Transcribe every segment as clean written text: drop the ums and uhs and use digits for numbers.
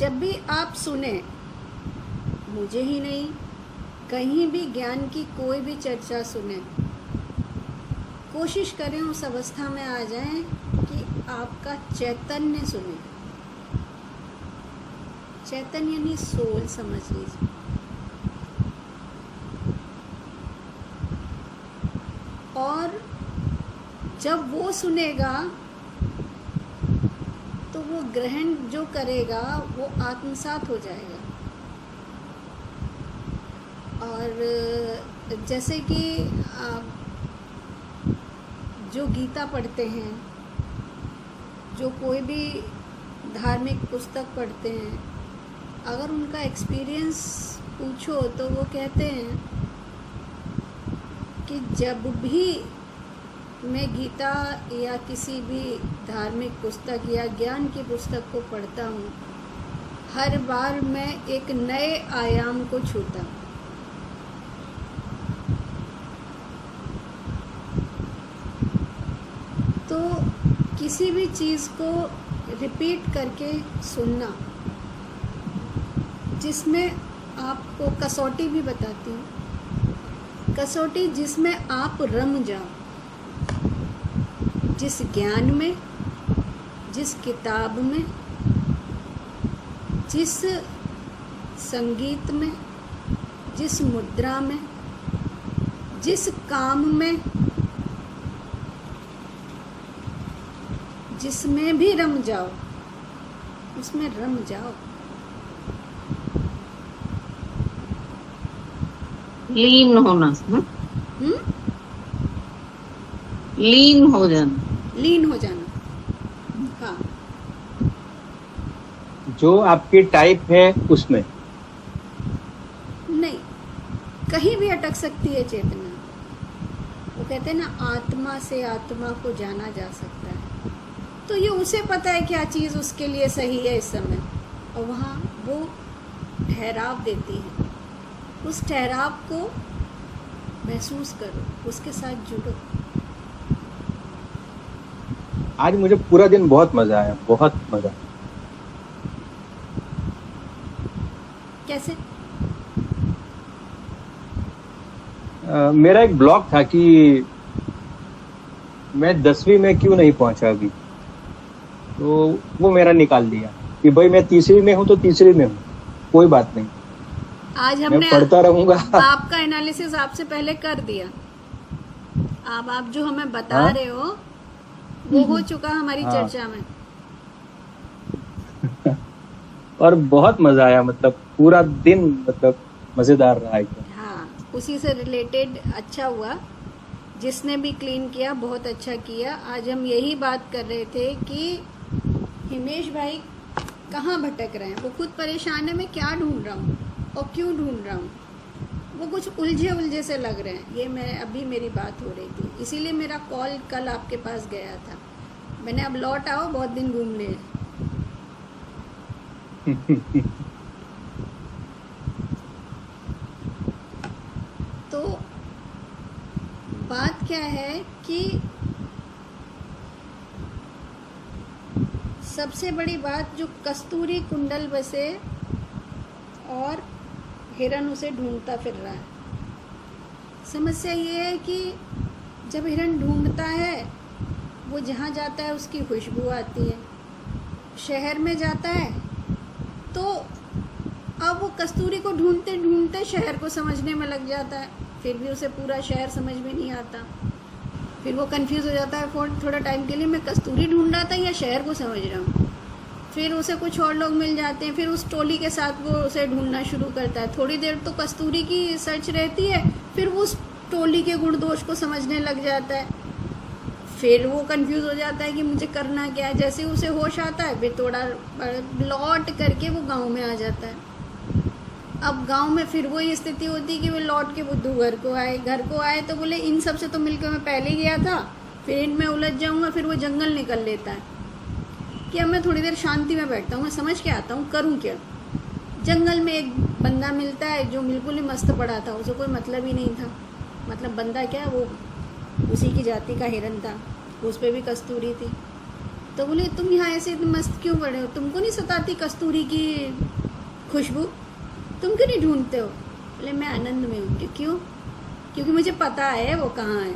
जब भी आप सुने, मुझे ही नहीं, कहीं भी ज्ञान की कोई भी चर्चा सुने, कोशिश करें उस अवस्था में आ जाएं कि आपका चैतन्य सुने। चैतन्य यानी सोल समझ लीजिए। और जब वो सुनेगा तो वो ग्रहण जो करेगा वो आत्मसात हो जाएगा। और जैसे कि आप जो गीता पढ़ते हैं, जो कोई भी धार्मिक पुस्तक पढ़ते हैं, अगर उनका एक्सपीरियंस पूछो तो वो कहते हैं कि जब भी मैं गीता या किसी भी धार्मिक पुस्तक या ज्ञान की पुस्तक को पढ़ता हूँ, हर बार मैं एक नए आयाम को छूता हूँ। तो किसी भी चीज़ को रिपीट करके सुनना, जिसमें आपको कसौटी भी बताती हूँ, कसौटी जिसमें आप रम जाओ, जिस ज्ञान में, जिस किताब में, जिस संगीत में, जिस मुद्रा में, जिस काम में, जिसमें भी रम जाओ, उसमें रम जाओ। लीन होना। लीन हो जाना। लीन हो जाना, हाँ। जो आपकी टाइप है उसमें नहीं, कहीं भी अटक सकती है चेतना। वो कहते हैं ना, आत्मा से आत्मा को जाना जा सकता है। तो ये उसे पता है क्या चीज़ उसके लिए सही है इस समय, और वहाँ वो ठहराव देती है। उस ठहराव को महसूस करो, उसके साथ जुड़ो। आज मुझे पूरा दिन बहुत मजा आया, बहुत मजा। कैसे? मेरा एक ब्लॉग था कि मैं 10वीं में क्यों नहीं पहुंचा अभी, तो वो मेरा निकाल दिया कि भाई मैं तीसरी में हूँ तो तीसरी में हूँ, कोई बात नहीं, आज हमने मैं पढ़ता रहूंगा। आपका एनालिसिस आपसे पहले कर दिया। अब आप जो हमें बता रहे हो वो हो चुका हमारी चर्चा में। और बहुत मजा आया, मतलब पूरा दिन मतलब मजेदार रहा एकदम। हाँ, उसी से रिलेटेड अच्छा हुआ। जिसने भी क्लीन किया बहुत अच्छा किया। आज हम यही बात कर रहे थे कि हिमेश भाई कहाँ भटक रहे हैं, वो खुद परेशान है, मैं क्या ढूंढ रहा हूँ और क्यों ढूंढ रहा हूँ। वो कुछ उलझे उलझे से लग रहे हैं। ये मैं अभी मेरी बात हो रही थी, इसीलिए मेरा कॉल कल आपके पास गया था। मैंने अब लौट आओ, बहुत दिन घूम लिए। तो बात क्या है कि सबसे बड़ी बात, जो कस्तूरी कुंडल बसे और हिरन उसे ढूंढता फिर रहा है। समस्या ये है कि जब हिरन ढूंढता है, वो जहाँ जाता है उसकी खुशबू आती है। शहर में जाता है तो अब वो कस्तूरी को ढूंढते ढूंढते शहर को समझने में लग जाता है, फिर भी उसे पूरा शहर समझ में नहीं आता। फिर वो कंफ्यूज हो जाता है थोड़ा टाइम के लिए, मैं कस्तूरी ढूंढ रहा था या शहर को समझ रहा हूँ। फिर उसे कुछ और लोग मिल जाते हैं, फिर उस टोली के साथ वो उसे ढूंढना शुरू करता है। थोड़ी देर तो कस्तूरी की सर्च रहती है, फिर वो उस टोली के गुण दोष को समझने लग जाता है। फिर वो कंफ्यूज हो जाता है कि मुझे करना क्या है। जैसे उसे होश आता है, फिर थोड़ा लौट करके वो गांव में आ जाता है। अब गांव में फिर वही स्थिति होती है कि वो लौट के बुद्धू घर को आए तो बोले इन सब से तो मिलकर मैं पहले गया था, फिर इनमें उलझ जाऊंगा। फिर वो जंगल निकल लेता है कि अब मैं थोड़ी देर शांति में बैठता हूँ, मैं समझ के आता हूँ करूँ क्या। जंगल में एक बंदा मिलता है जो बिल्कुल ही मस्त पड़ा था, उसे कोई मतलब ही नहीं था। मतलब बंदा क्या, वो उसी की जाति का हिरन था, उस पर भी कस्तूरी थी। तो बोले तुम यहाँ ऐसे मस्त क्यों पड़े हो, तुमको नहीं सताती कस्तूरी की खुशबू, तुम क्यों नहीं ढूंढते हो? बोले मैं आनंद में हूँ। क्यों? क्योंकि मुझे पता है वो कहाँ है।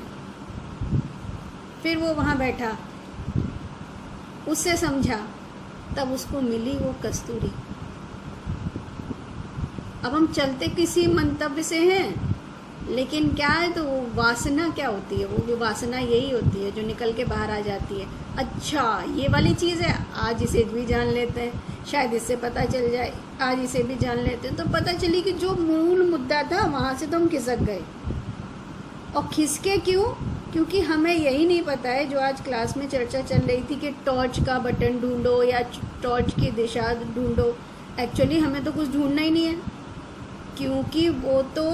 फिर वो वहाँ बैठा, उससे समझा, तब उसको मिली वो कस्तूरी। अब हम चलते किसी मंतव्य से हैं, लेकिन क्या है, तो वो वासना क्या होती है, वो वासना यही होती है जो निकल के बाहर आ जाती है। अच्छा ये वाली चीज़ है, आज इसे भी जान लेते हैं, शायद इससे पता चल जाए, आज इसे भी जान लेते हैं, तो पता चली कि जो मूल मुद्दा था वहाँ से तो हम खिसक गए। और खिसके क्यों? क्योंकि हमें यही नहीं पता है, जो आज क्लास में चर्चा चल रही थी कि टॉर्च का बटन ढूंढो या टॉर्च की दिशा ढूंढो। एक्चुअली हमें तो कुछ ढूंढना ही नहीं है, क्योंकि वो तो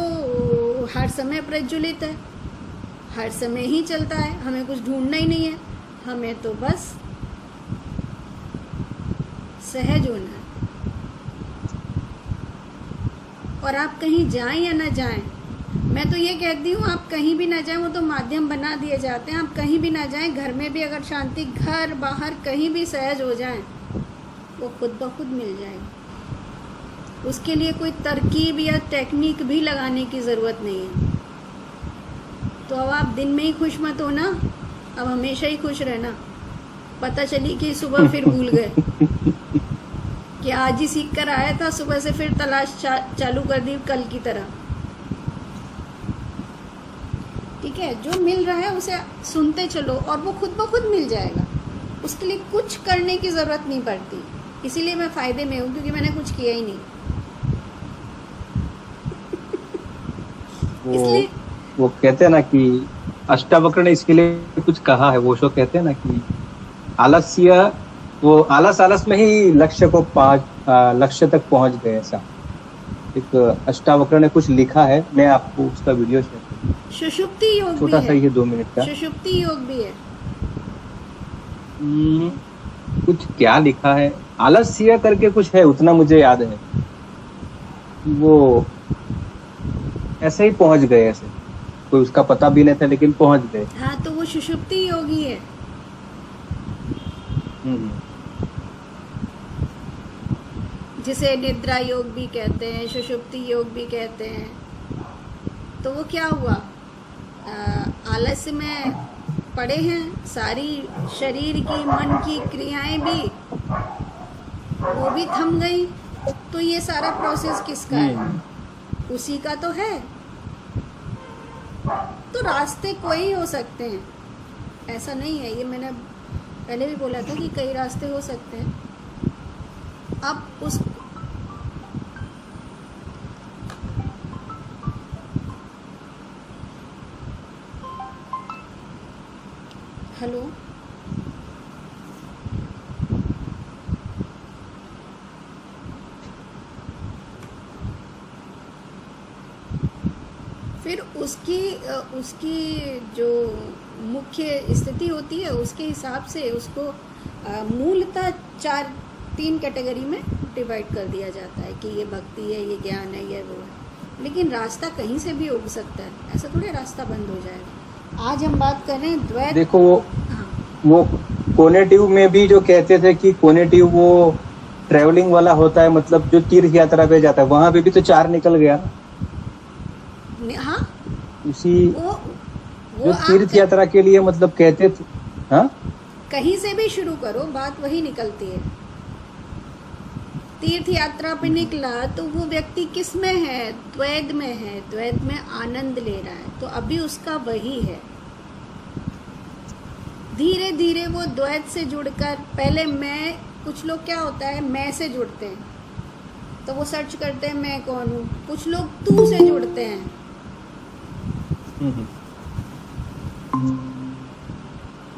हर समय प्रज्वलित है, हर समय ही चलता है, हमें कुछ ढूंढना ही नहीं है, हमें तो बस सहज होना है। और आप कहीं जाएं या ना जाएं, मैं तो ये कहती हूँ आप कहीं भी ना जाएं, वो तो माध्यम बना दिए जाते हैं। आप कहीं भी ना जाएं, घर में भी अगर शांति, घर बाहर कहीं भी सहज हो जाएं, वो खुद ब खुद मिल जाएगी। उसके लिए कोई तरकीब या टेक्निक भी लगाने की ज़रूरत नहीं है। तो अब आप दिन में ही खुश मत होना, अब हमेशा ही खुश रहना। पता चली कि सुबह फिर भूल गए कि आज ही सीख कर आया था, सुबह से फिर तलाश चालू कर दी कल की तरह। ठीक है, जो मिल रहा है उसे सुनते चलो और वो खुद ब खुद मिल जाएगा। उसके लिए कुछ करने की ज़रूरत नहीं पड़ती। इसीलिए मैं फ़ायदे में हूँ, क्योंकि मैंने कुछ किया ही नहीं। इसलिए वो कहते हैं ना कि अष्टावक्र ने इसके लिए कुछ कहा है। वो शो कहते हैं ना कि आलस्य, वो आलस में ही लक्ष्य तक पहुंच गए। ऐसा एक अष्टावक्र ने कुछ लिखा है, मैं आपको उसका वीडियो शेयर करूंगा। सुषुप्ति योग छोटा भी सा है, ये 2 मिनट का। सुषुप्ति योग भी है। कुछ क्या लिखा है, आलस्य करके कुछ है, उतना मुझे याद है। वो ऐसे ही पहुंच गए, ऐसे कोई उसका पता भी नहीं था लेकिन पहुंच गए। हाँ, तो वो सुषुप्ति योग ही है। जिसे निद्रा योग भी कहते हैं, सुषुप्ति योग भी कहते हैं। तो वो क्या हुआ, आलस्य में पड़े हैं, सारी शरीर की मन की क्रियाएं भी वो भी थम गई। तो ये सारा प्रोसेस किसका है? उसी का तो है। तो रास्ते कोई हो सकते हैं, ऐसा नहीं है। ये मैंने पहले भी बोला था कि कई रास्ते हो सकते हैं। अब उस हेलो, फिर उसकी जो मुख्य स्थिति होती है, उसके हिसाब से उसको मूलतः 3 कैटेगरी में डिवाइड कर दिया जाता है कि ये भक्ति है, ये ज्ञान है, ये वो है। लेकिन रास्ता कहीं से भी उग सकता है, ऐसा थोड़ी रास्ता बंद हो जाएगा। आज हम बात कर रहे हैं द्वैत। देखो वो कोनेटिव में भी जो कहते थे कि कोनेटिव वो ट्रेवलिंग वाला होता है, मतलब जो तीर्थ यात्रा पे जाता है, वहां पे भी तो 4 निकल गया। हाँ, उसी वो जो तीर्थ यात्रा के लिए मतलब कहते थे। हाँ, कहीं से भी शुरू करो, बात वही निकलती है। तीर्थ यात्रा पे निकला तो वो व्यक्ति किस में है? द्वैत में है, द्वैत में आनंद ले रहा है, तो अभी उसका वही है। धीरे धीरे वो द्वैत से जुड़कर, पहले मैं, कुछ लोग क्या होता है मैं से जुड़ते हैं, तो वो सर्च करते हैं मैं कौन हूँ। कुछ लोग तू से जुड़ते हैं।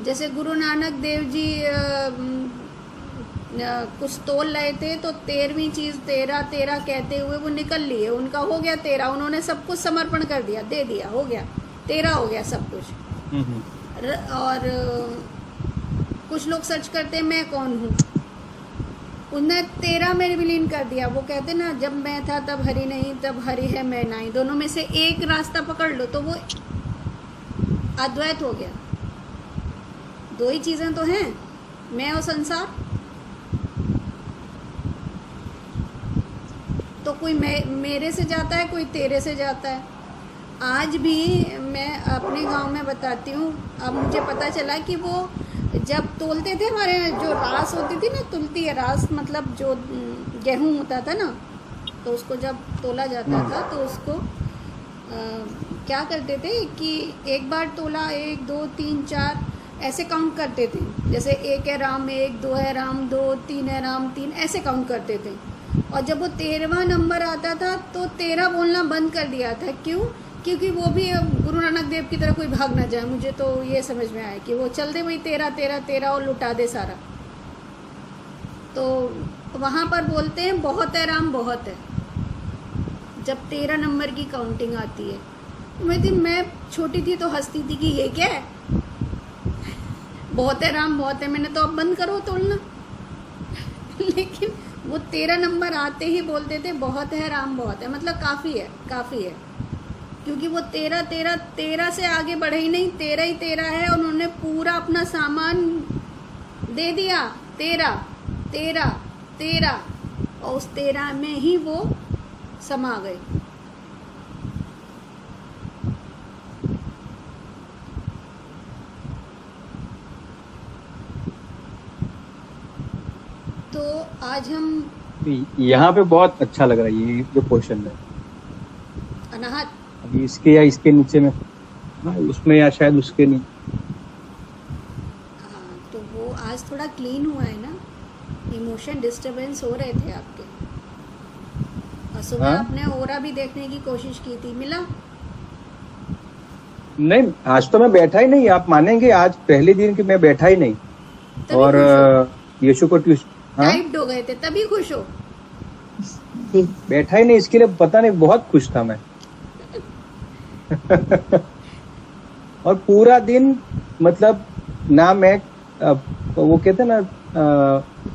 जैसे गुरु नानक देव जी कुछ तोल रहे थे, तो 13वीं चीज 13 13 कहते हुए वो निकल लिए, उनका हो गया 13। उन्होंने सब कुछ समर्पण कर दिया, दे दिया, हो गया 13, हो गया सब कुछ। और कुछ लोग सर्च करते हैं मैं कौन हूँ, उनने 13 में विलीन कर दिया। वो कहते ना, जब मैं था तब हरि नहीं, तब हरि है मैं नहीं। दोनों में से एक रास्ता पकड़ लो तो वो अद्वैत हो गया। 2 ही चीजें तो हैं, मैं और संसार। तो कोई मेरे से जाता है, कोई तेरे से जाता है। आज भी मैं अपने गांव में बताती हूँ, अब मुझे पता चला कि वो जब तोलते थे, हमारे जो रास होती थी ना, तुलती है रास, मतलब जो गेहूं होता था ना, तो उसको जब तोला जाता था तो उसको क्या करते थे कि एक बार तोला, 1 2 3 4 ऐसे काउंट करते थे। जैसे 1 है राम 1, 2 है राम 2, 3 है राम 3, ऐसे काउंट करते थे। और जब वो 13वां नंबर आता था तो 13 बोलना बंद कर दिया था। क्यों? क्योंकि वो भी गुरु नानक देव की तरह कोई भाग ना जाए। मुझे तो ये समझ में आया कि वो चल दे भाई 13 13 13 और लुटा दे सारा। तो वहाँ पर बोलते हैं बहुत है राम बहुत है, जब 13 नंबर की काउंटिंग आती है। मैं छोटी थी तो हंसती थी कि ये क्या है, बहुत है राम बहुत है, मैंने तो अब बंद करो तोड़ना। लेकिन वो 13 नंबर आते ही बोलते थे बहुत है राम बहुत है, मतलब काफ़ी है काफ़ी है। क्योंकि वो 13 13 13 से आगे बढ़े ही नहीं, 13 ही 13 है। उन्होंने पूरा अपना सामान दे दिया, 13 13 13, और उस 13 में ही वो समा गए। तो आज हम यहाँ पे बहुत अच्छा लग रहा है ये जो क्वेश्चन है अनाहत, अभी इसके या इसके नीचे में, हाँ, उसमें या शायद उसके नहीं। हाँ, तो वो आज थोड़ा क्लीन हुआ है ना, इमोशन डिस्टरबेंस हो रहे थे आपके। और सुबह हाँ? आपने ओरा भी देखने की कोशिश की थी, मिला? नहीं, आज तो मैं बैठा ही नहीं, आप मानेंगे आज पहले दिन कि मैं बैठा ही नहीं। तभी और खुश हो? यीशु को हाँ? टाइप्ड हो गए थे तभी खुश हो? बैठा ही नहीं, इसके लिए पता नहीं, बहुत खुश था मैं। और पूरा दिन मतलब ना मैं वो कहते ना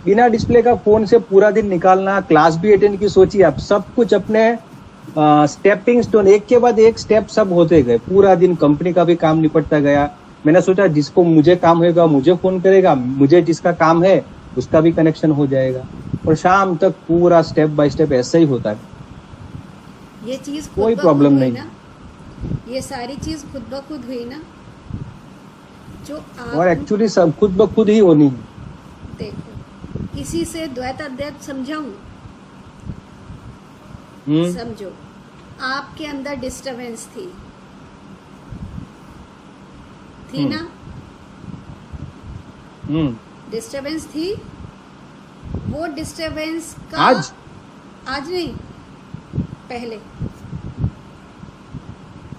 बिना डिस्प्ले का फोन से पूरा दिन निकालना, क्लास भी अटेंड की, सोचिए आप, सब कुछ अपने स्टेपिंग स्टोन एक के बाद एक स्टेप सब होते गए। पूरा दिन कंपनी का भी काम निपटता गया। मैंने सोचा जिसको मुझे काम होगा मुझे फोन करेगा, मुझे जिसका काम है उसका भी कनेक्शन हो जाएगा, और शाम तक पूरा स्टेप बाय स्टेप ऐसा ही होता है। ये चीज कोई प्रॉब्लम नहीं ना, ये सारी चीज खुद ब खुद हुई ना, जो आप और एक्चुअली सब खुद ब खुद ही होनी है। देखो, किसी से द्वैत अद्वैत समझाऊं, समझो आपके अंदर डिस्टरबेंस थी ना, डिस्टरबेंस थी। वो डिस्टरबेंस का आज नहीं, पहले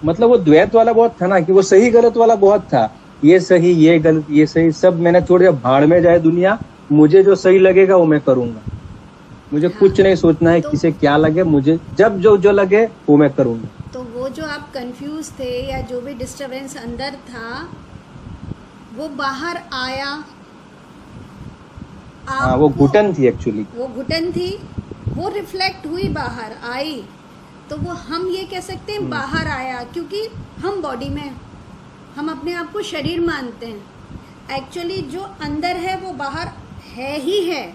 मतलब वो द्वैत वाला बहुत था ना, कि वो सही गलत वाला बहुत था, ये सही ये गलत ये सही, सब मैंने छोड़ दिया। भाड़ में जाए दुनिया, मुझे जो सही लगेगा वो मैं करूंगा। मुझे हाँ, कुछ नहीं सोचना है तो, किसे क्या लगे, मुझे जब जो लगे वो मैं करूंगा। तो वो जो आप कंफ्यूज थे या जो भी डिस्टरबेंस अंदर था वो बाहर आया। हाँ, वो घुटन थी एक्चुअली, वो घुटन थी, वो रिफ्लेक्ट हुई, बाहर आई। तो वो हम ये कह सकते हैं बाहर आया, क्योंकि हम बॉडी में, हम अपने आप को शरीर मानते हैं। एक्चुअली जो अंदर है वो बाहर है ही है।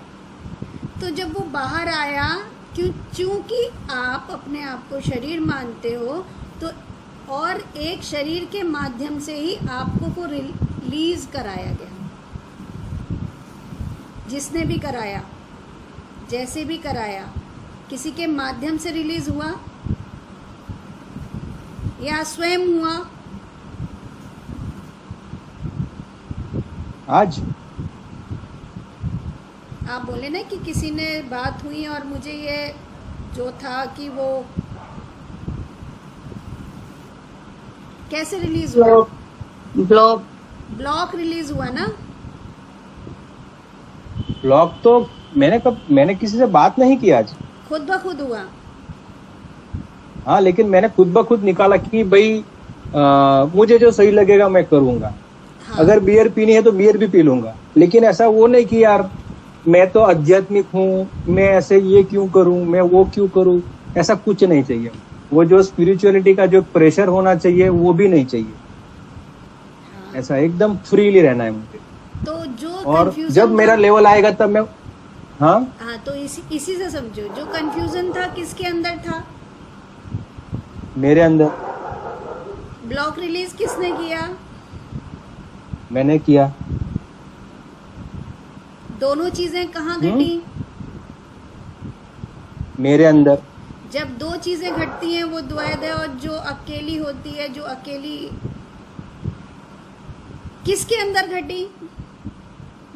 तो जब वो बाहर आया, क्योंकि आप अपने आप को शरीर मानते हो, तो और एक शरीर के माध्यम से ही आपको को रिलीज कराया गया। जिसने भी कराया, जैसे भी कराया, किसी के माध्यम से रिलीज हुआ या स्वयं हुआ। आज आप बोले ना कि किसी ने बात हुई और मुझे ये जो था कि वो कैसे रिलीज हुआ, ब्लॉक रिलीज हुआ ना। ब्लॉक तो मैंने किसी से बात नहीं की आज, खुद ब खुद हुआ। हाँ, लेकिन मैंने खुद ब खुद निकाला कि भाई मुझे जो सही लगेगा मैं करूंगा। हाँ। अगर बियर पीनी है तो बियर भी पी लूंगा, लेकिन ऐसा वो नहीं कि यार मैं तो आध्यात्मिक हूँ, मैं ऐसे ये क्यों करूं, मैं वो क्यों करूं, ऐसा कुछ नहीं चाहिए। वो जो स्पिरिचुअलिटी का जो प्रेशर होना चाहिए वो भी नहीं चाहिए। हाँ। ऐसा एकदम फ्रीली रहना है मुझे। तो जो और कंफ्यूजन जब मेरा लेवल आएगा तब मैं, हाँ, हाँ, तो इसी से समझो, जो कंफ्यूजन था किसके अंदर था? मेरे अंदर। ब्लॉक रिलीज किसने किया? मैंने किया। दोनों चीजें कहाँ हम्म। घटी? मेरे अंदर। जब दो चीजें घटती हैं वो द्वैत है, और जो अकेली होती है, जो अकेली किसके अंदर घटी?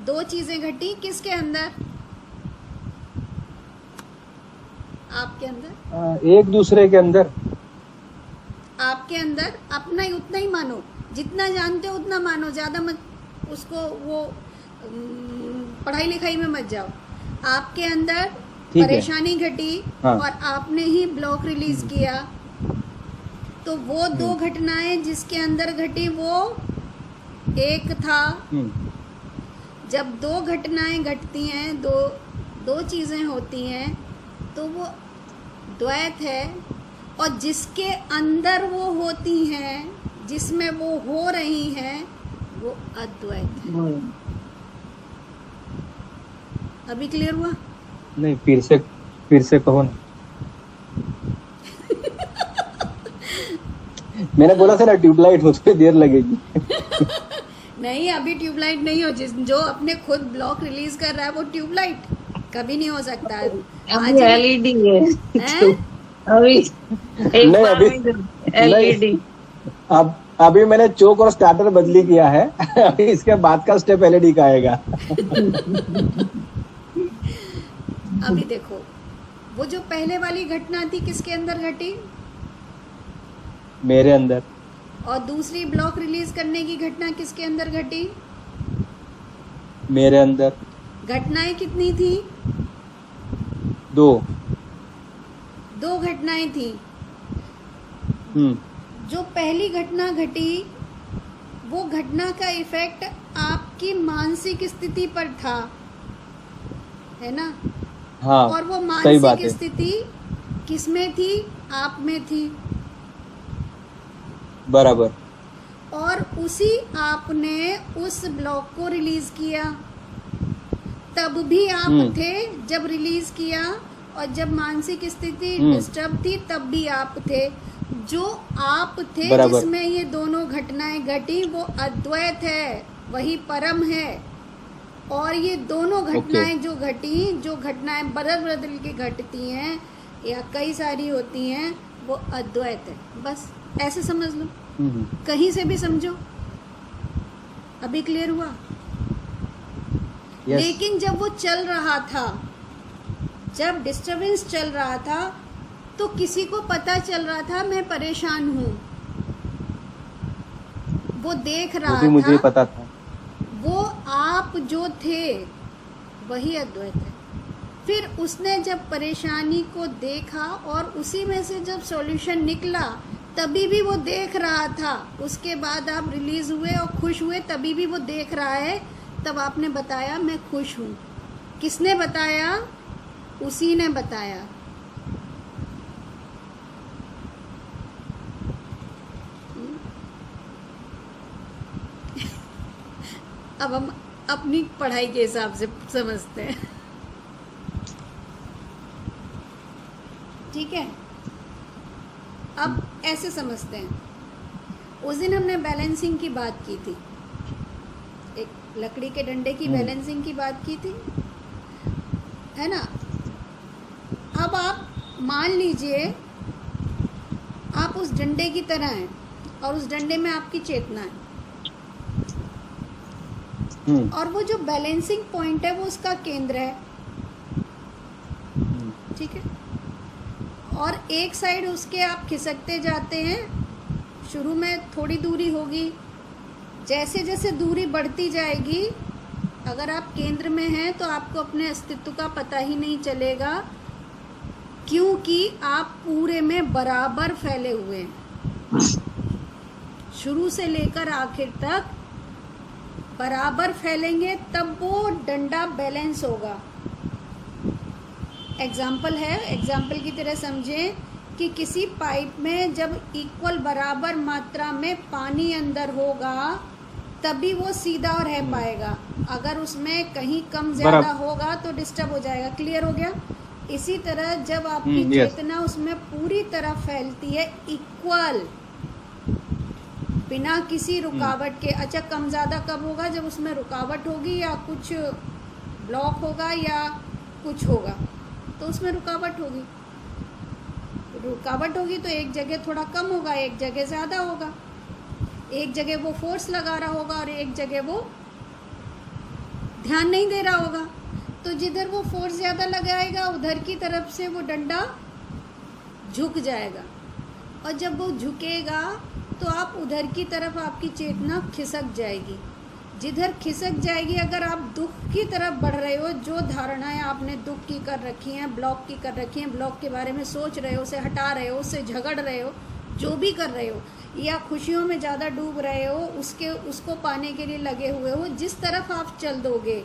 दो चीजें घटी किसके अंदर? आपके अंदर। एक दूसरे के अंदर। आपके अंदर अपना ही उतना ही मानो, जितना जानते हो उतना मानो, ज्यादा मत उसको वो पढ़ाई लिखाई में मत जाओ। आपके अंदर ठीक है। परेशानी घटी, हाँ। और आपने ही ब्लॉक रिलीज किया, तो वो दो घटनाएं जिसके अंदर घटी वो एक था। जब दो घटनाएं घटती हैं, दो चीजें होती हैं, तो वो द्वैत है, और जिसके अंदर वो होती हैं, जिसमें वो हो रही हैं, वो अद्वैत है। अभी क्लियर हुआ? नहीं, फिर से कहो ना। मैंने बोला था ना ट्यूबलाइट, मुझे देर लगेगी। नहीं, अभी ट्यूबलाइट नहीं हो। जो अपने खुद ब्लॉक रिलीज कर रहा है वो ट्यूबलाइट कभी नहीं हो सकता है। अभी एलईडी है। हैं? अभी एक नहीं, बार अभी में एलईडी। अब अभी मैंने चोक और स्टार्टर बदली किया है। अभी इसके बाद का स्टेप एलईडी का आएगा। अभी देखो, वो जो पहले वाली घटना थी किसके अंदर घटी? मेरे अंदर। और दूसरी ब्लॉक रिलीज करने की घटना किसके अंदर घटी? मेरे अंदर। घटनाएं कितनी थी? दो घटनाएं थी। हम्म। जो पहली घटना घटी, वो घटना का इफेक्ट आपकी मानसिक स्थिति पर था, है ना? हाँ, और वो सही बात मानसिक है। स्थिति किसमें थी? आप में थी। बराबर। और उसी आपने उस ब्लॉक को रिलीज किया, तब भी आप थे जब रिलीज किया, और जब मानसिक स्थिति डिस्टर्ब थी तब भी आप थे। जो आप थे बराबर। जिसमें ये दोनों घटनाएं घटी, वो अद्वैत है, वही परम है। और ये दोनों घटनाएं जो घटी, जो घटनाएं बदल बदल के घटती हैं या कई सारी होती हैं, वो अद्वैत है। बस ऐसे समझ लो, कहीं से भी समझो। अभी क्लियर हुआ? Yes. लेकिन जब वो चल रहा था, जब डिस्टरबेंस चल रहा था, तो किसी को पता चल रहा था मैं परेशान हूँ, वो देख रहा वो भी मुझे था। पता था। वो आप जो थे वही अद्वैत है। फिर उसने जब परेशानी को देखा और उसी में से जब सॉल्यूशन निकला, तभी भी वो देख रहा था। उसके बाद आप रिलीज हुए और खुश हुए, तभी भी वो देख रहा है। तब आपने बताया मैं खुश हूँ। किसने बताया? उसी ने बताया। अब हम अपनी पढ़ाई के हिसाब से समझते हैं, ठीक है? अब ऐसे समझते हैं। उस दिन हमने बैलेंसिंग की बात की थी, एक लकड़ी के डंडे की बैलेंसिंग की बात की थी, है ना? अब आप मान लीजिए आप उस डंडे की तरह हैं और उस डंडे में आपकी चेतना है, और वो जो बैलेंसिंग पॉइंट है वो उसका केंद्र है, ठीक है? और एक साइड उसके आप खिसकते जाते हैं। शुरू में थोड़ी दूरी होगी, जैसे जैसे दूरी बढ़ती जाएगी, अगर आप केंद्र में हैं तो आपको अपने अस्तित्व का पता ही नहीं चलेगा, क्योंकि आप पूरे में बराबर फैले हुए हैं। शुरू से लेकर आखिर तक बराबर फैलेंगे, तब वो डंडा बैलेंस होगा। एग्जाम्पल है, एग्जाम्पल की तरह समझें कि किसी पाइप में जब इक्वल बराबर मात्रा में पानी अंदर होगा, तभी वो सीधा रह पाएगा। अगर उसमें कहीं कम बराबर। ज्यादा होगा तो डिस्टर्ब हो जाएगा। क्लियर हो गया? इसी तरह जब आपकी यस। चेतना उसमें पूरी तरह फैलती है इक्वल, बिना किसी रुकावट के। अच्छा, कम ज़्यादा कब होगा? जब उसमें रुकावट होगी या कुछ ब्लॉक होगा या कुछ होगा, तो उसमें रुकावट होगी। रुकावट होगी तो एक जगह थोड़ा कम होगा, एक जगह ज़्यादा होगा, एक जगह वो फोर्स लगा रहा होगा और एक जगह वो ध्यान नहीं दे रहा होगा। तो जिधर वो फोर्स ज़्यादा लगाएगा उधर की तरफ से वो डंडा झुक जाएगा, और जब वो झुकेगा तो आप उधर की तरफ आपकी चेतना खिसक जाएगी। जिधर खिसक जाएगी, अगर आप दुख की तरफ बढ़ रहे हो, जो धारणाएं आपने दुख की कर रखी हैं, ब्लॉक की कर रखी हैं, ब्लॉक के बारे में सोच रहे हो, उसे हटा रहे हो, उससे झगड़ रहे हो, जो भी कर रहे हो, या खुशियों में ज़्यादा डूब रहे हो, उसको पाने के लिए लगे हुए हो, जिस तरफ आप चल दोगे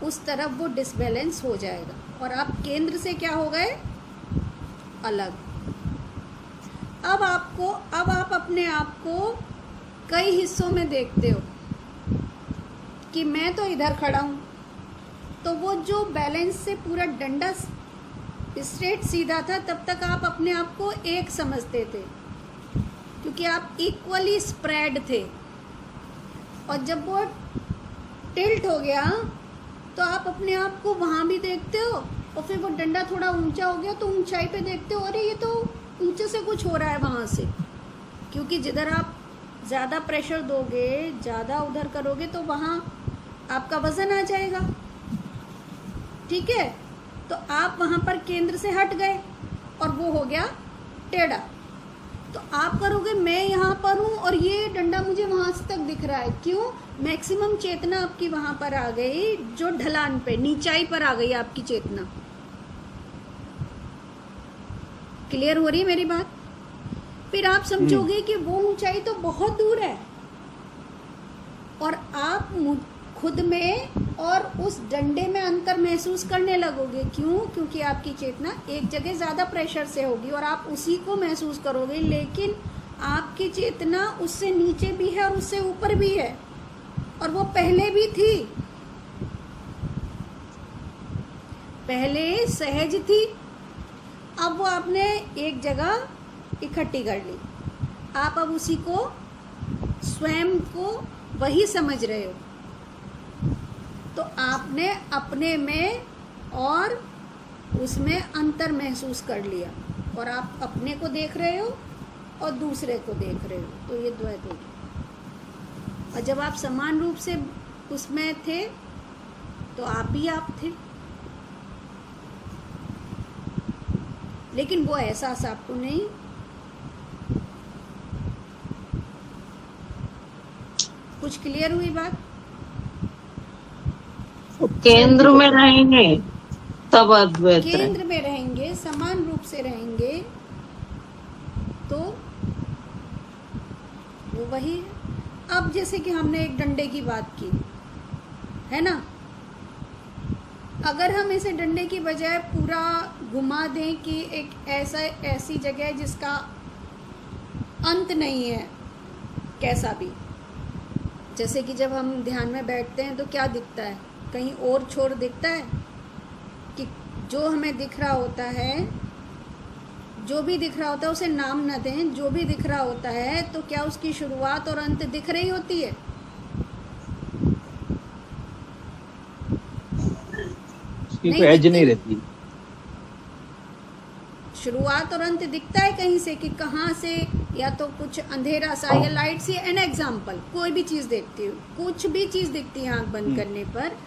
उस तरफ वो डिसबैलेंस हो जाएगा और आप केंद्र से क्या हो गए? अलग। अब आप अपने आप को कई हिस्सों में देखते हो कि मैं तो इधर खड़ा हूँ, तो वो जो बैलेंस से पूरा डंडा स्ट्रेट सीधा था, तब तक आप अपने आप को एक समझते थे क्योंकि आप इक्वली स्प्रेड थे। और जब वो टिल्ट हो गया तो आप अपने आप को वहाँ भी देखते हो, और फिर वो डंडा थोड़ा ऊंचा हो गया तो ऊंचाई पे देखते हो, अरे ये तो ऊंचे से कुछ हो रहा है वहाँ से। क्योंकि जिधर आप ज़्यादा प्रेशर दोगे, ज़्यादा उधर करोगे, तो वहाँ आपका वज़न आ जाएगा। ठीक है? तो आप वहाँ पर केंद्र से हट गए और वो हो गया टेढ़ा। तो आप करोगे मैं यहाँ पर हूँ और ये डंडा मुझे वहाँ से तक दिख रहा है। क्यों? मैक्सिमम चेतना आपकी वहाँ पर आ गई, जो ढलान पे, नीचाई पर आ गई आपकी चेतना। क्लियर हो रही है मेरी बात? फिर आप समझोगे कि वो ऊंचाई तो बहुत दूर है, और आप खुद में और उस डंडे में अंतर महसूस करने लगोगे। क्यों? क्योंकि आपकी चेतना एक जगह ज़्यादा प्रेशर से होगी और आप उसी को महसूस करोगे, लेकिन आपकी चेतना उससे नीचे भी है और उससे ऊपर भी है, और वो पहले भी थी। पहले सहज थी, अब वो आपने एक जगह इकट्ठी कर ली। आप अब उसी को, स्वयं को वही समझ रहे हो। तो आपने अपने में और उसमें अंतर महसूस कर लिया, और आप अपने को देख रहे हो और दूसरे को देख रहे हो, तो ये द्वैत हो गया। और जब आप समान रूप से उसमें थे तो आप ही आप थे, लेकिन वो एहसास आपको नहीं। कुछ क्लियर हुई बात? केंद्र में रहेंगे तब अद्वैत केंद्र रहेंगे। में रहेंगे, समान रूप से रहेंगे, तो वो वही है। अब जैसे कि हमने एक डंडे की बात की है ना, अगर हम इसे डंडे की बजाय पूरा घुमा दें कि एक ऐसी जगह है जिसका अंत नहीं है, कैसा भी, जैसे कि जब हम ध्यान में बैठते हैं तो क्या दिखता है? कहीं और छोर दिखता है कि जो हमें दिख रहा होता है, जो भी दिख रहा होता है उसे नाम न दें, जो भी दिख रहा होता है तो क्या उसकी शुरुआत और अंत दिख रही होती है? उसकी कोई एज नहीं रहती। शुरुआत और अंत दिखता है कहीं से कि कहाँ से, या तो कुछ अंधेरा सा या लाइट सी। एन एग्जाम्पल, कोई भी चीज़ देखती हो, कुछ भी चीज़ दिखती है आंख बंद करने पर,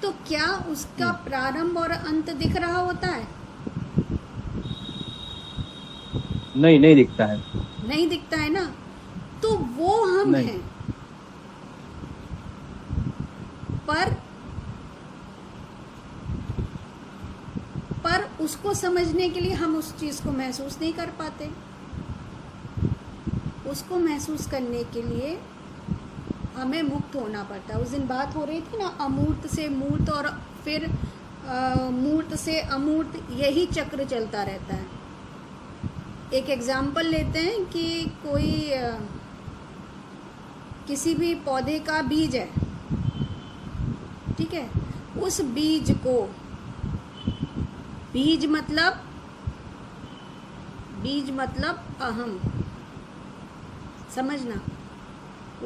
तो क्या उसका प्रारंभ और अंत दिख रहा होता है? नहीं दिखता है। नहीं दिखता है ना। तो वो हम नहीं। हैं, पर उसको समझने के लिए हम उस चीज़ को महसूस नहीं कर पाते। उसको महसूस करने के लिए हमें मुक्त होना पड़ता है। उस दिन बात हो रही थी ना, अमूर्त से मूर्त और फिर मूर्त से अमूर्त, यही चक्र चलता रहता है। एक एग्जाम्पल लेते हैं कि कोई किसी भी पौधे का बीज है, ठीक है, उस बीज को, बीज मतलब अहम, समझना।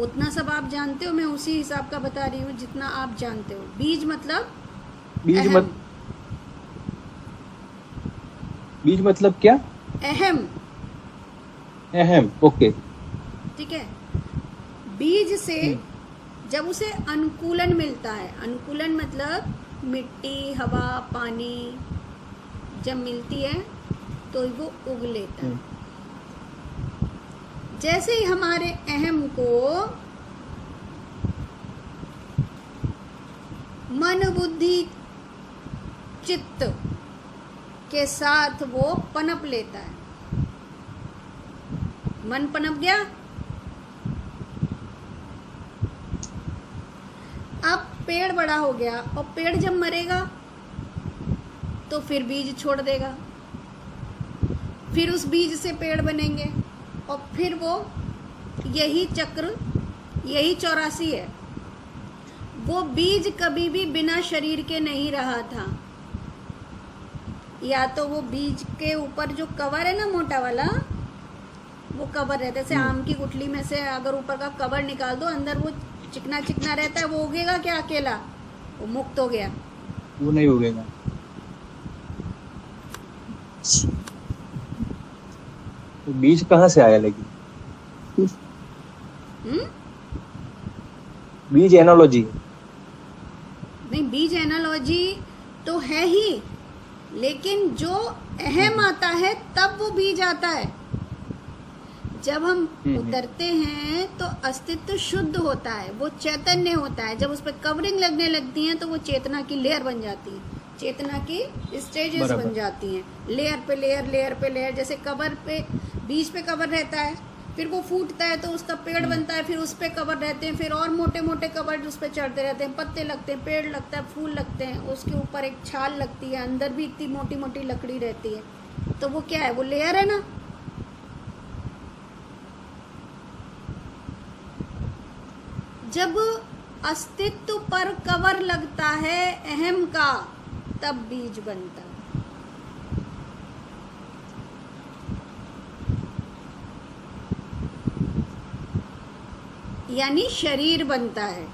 उतना सब आप जानते हो, मैं उसी हिसाब का बता रही हूँ जितना आप जानते हो। बीज मतलब अहम। बीज मतलब क्या? अहम। अहम, ओके। ठीक है, बीज से जब उसे अनुकूलन मिलता है, अनुकूलन मतलब मिट्टी, हवा, पानी जब मिलती है तो वो उग लेता है। जैसे ही हमारे अहम को मन, बुद्धि, चित्त के साथ वो पनप लेता है। मन पनप गया, अब पेड़ बड़ा हो गया, और पेड़ जब मरेगा तो फिर बीज छोड़ देगा, फिर उस बीज से पेड़ बनेंगे, और फिर वो यही चक्र, यही 84 है। वो बीज कभी भी बिना शरीर के नहीं रहा था। या तो वो बीज के ऊपर जो कवर है ना, मोटा वाला, वो कवर रहता है। जैसे आम की गुठली में से अगर ऊपर का कवर निकाल दो, अंदर वो चिकना चिकना रहता है, वो उगेगा क्या अकेला? वो मुक्त हो गया, वो नहीं उगेगा। तो बीज कहाँ से आया लगी? बीज एनालॉजी नहीं, बीज एनालॉजी तो है ही, लेकिन जो अहम आता है तब वो बीज आता है। जब हम उतरते हैं तो अस्तित्व शुद्ध होता है, वो चैतन्य होता है। जब उस पर कवरिंग लगने लगती है तो वो चेतना की लेयर बन जाती है, चेतना की स्टेजेस बन जाती हैं, लेयर पे लेयर, लेयर पे लेयर। जैसे कवर पे, बीज पे कवर रहता है, फिर वो फूटता है तो उसका पेड़ बनता है, फिर उस पे कवर रहते हैं, फिर और मोटे मोटे कवर उस पे चढ़ते रहते हैं, पत्ते लगते हैं, पेड़ लगता है, फूल लगते हैं, उसके ऊपर एक छाल लगती है, अंदर भी इतनी मोटी मोटी लकड़ी रहती है। तो वो क्या है? वो लेयर है ना। जब अस्तित्व पर कवर लगता है अहम का, तब बीज बनता है। यानी शरीर बनता है।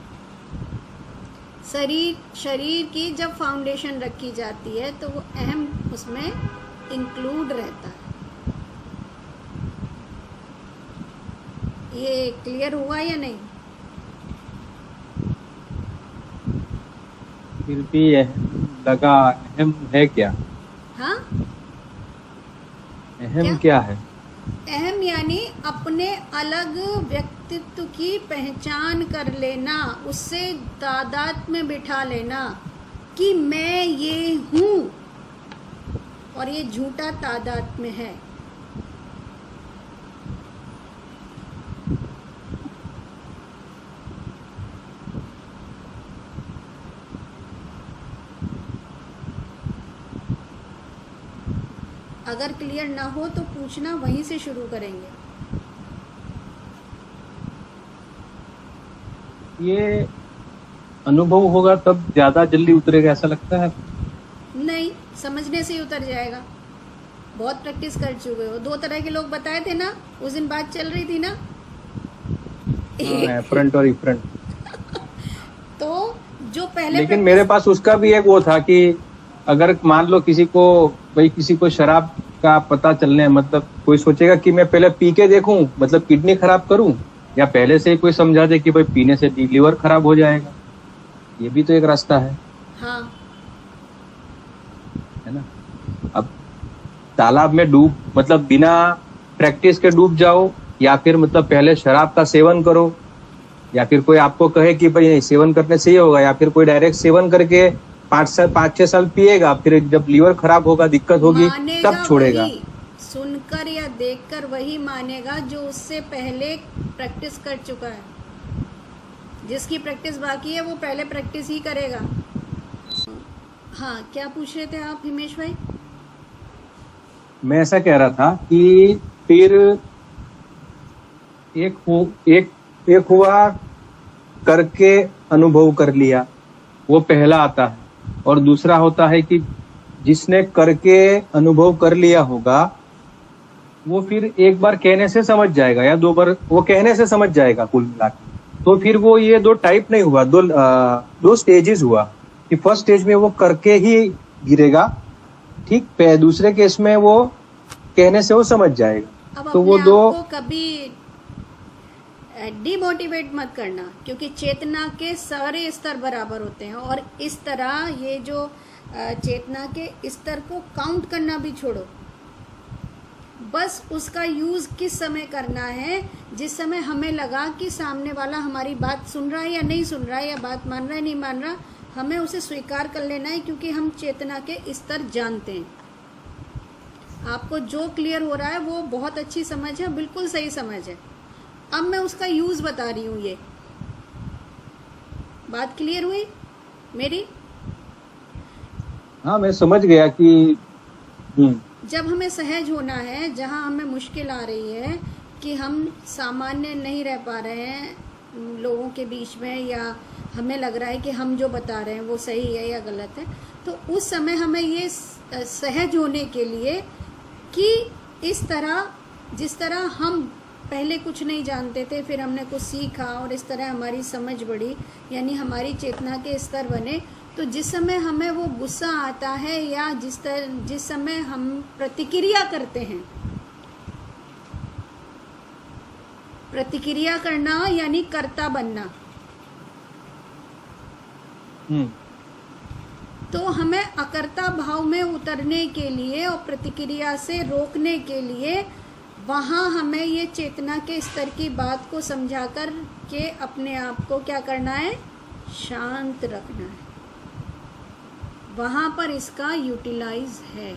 शरीर की जब फाउंडेशन रखी जाती है तो वो अहम उसमें इंक्लूड रहता है। ये क्लियर हुआ या नहीं? फिर भी लगा अहम है क्या? हाँ, अहम क्या है? अहम यानी अपने अलग व्यक्तित्व की पहचान कर लेना, उससे तादाद में बिठा लेना कि मैं ये हूँ, और ये झूठा तादाद में है। अगर क्लियर ना हो तो पूछना, वहीं से शुरू करेंगे। ये अनुभव होगा तब ज्यादा जल्दी उतरेगा, ऐसा लगता है? नहीं, समझने से ही उतर जाएगा। बहुत प्रैक्टिस कर चुके हो। 2 तरह के लोग बताए थे ना, उस दिन बात चल रही थी ना, फ्रंट और इफ्रंट। तो जो पहले, लेकिन मेरे पास उसका भी एक वो था कि अगर मान लो किसी को शराब का पता चलने, मतलब कोई सोचेगा कि मैं पहले पी के देखूं, मतलब किडनी खराब करूं, या पहले से कोई समझा दे कि भाई पीने से लीवर खराब हो जाएगा। ये भी तो एक रास्ता है। हाँ, है ना। अब तालाब में मतलब बिना प्रैक्टिस के डूब जाओ, या फिर मतलब पहले शराब का सेवन करो, या फिर कोई आपको कहे कि भाई नहीं सेवन करने से ये होगा, या फिर कोई डायरेक्ट सेवन करके 5-6 साल पिएगा, फिर जब लीवर खराब होगा, दिक्कत होगी, तब छोड़ेगा। सुनकर या देखकर वही मानेगा जो उससे पहले प्रैक्टिस कर चुका है। जिसकी प्रैक्टिस बाकी है वो पहले प्रैक्टिस ही करेगा। हाँ, क्या पूछ रहे थे आप हिमेश भाई? मैं ऐसा कह रहा था कि फिर एक हुआ करके अनुभव कर लिया, वो पहला आता है, और दूसरा होता है कि जिसने करके अनुभव कर लिया होगा वो फिर एक बार कहने से समझ जाएगा या 2 बार वो कहने से समझ जाएगा कुल मिला के। तो फिर वो ये 2 टाइप नहीं हुआ, 2 स्टेजेस हुआ कि फर्स्ट स्टेज में वो करके ही गिरेगा, ठीक, दूसरे केस में वो कहने से वो समझ जाएगा। अब तो वो अपने 2 आप को कभी डिमोटिवेट मत करना, क्योंकि चेतना के सारे स्तर बराबर होते हैं। और इस तरह ये जो चेतना के स्तर को काउंट करना भी छोड़ो, बस उसका यूज किस समय करना है, जिस समय हमें लगा कि सामने वाला हमारी बात सुन रहा है या नहीं सुन रहा है, या बात मान रहा है नहीं मान रहा, हमें उसे स्वीकार कर लेना है, क्योंकि हम चेतना के स्तर जानते हैं। आपको जो क्लियर हो रहा है वो बहुत अच्छी समझ है, बिल्कुल सही समझ है। अब मैं उसका यूज बता रही हूँ। ये बात क्लियर हुई मेरी? हाँ, मैं समझ गया कि जब हमें सहज होना है, जहाँ हमें मुश्किल आ रही है कि हम सामान्य नहीं रह पा रहे हैं लोगों के बीच में, या हमें लग रहा है कि हम जो बता रहे हैं वो सही है या गलत है, तो उस समय हमें ये सहज होने के लिए कि इस तरह, जिस तरह हम पहले कुछ नहीं जानते थे, फिर हमने कुछ सीखा और इस तरह हमारी समझ बढ़ी, यानी हमारी चेतना के स्तर बने। तो जिस समय हमें वो गुस्सा आता है या जिस समय हम प्रतिक्रिया करते हैं, प्रतिक्रिया करना यानी कर्ता बनना, तो हमें अकर्ता भाव में उतरने के लिए और प्रतिक्रिया से रोकने के लिए वहाँ हमें ये चेतना के स्तर की बात को समझा कर के अपने आप को क्या करना है, शांत रखना है। वहाँ पर इसका यूटिलाइज है।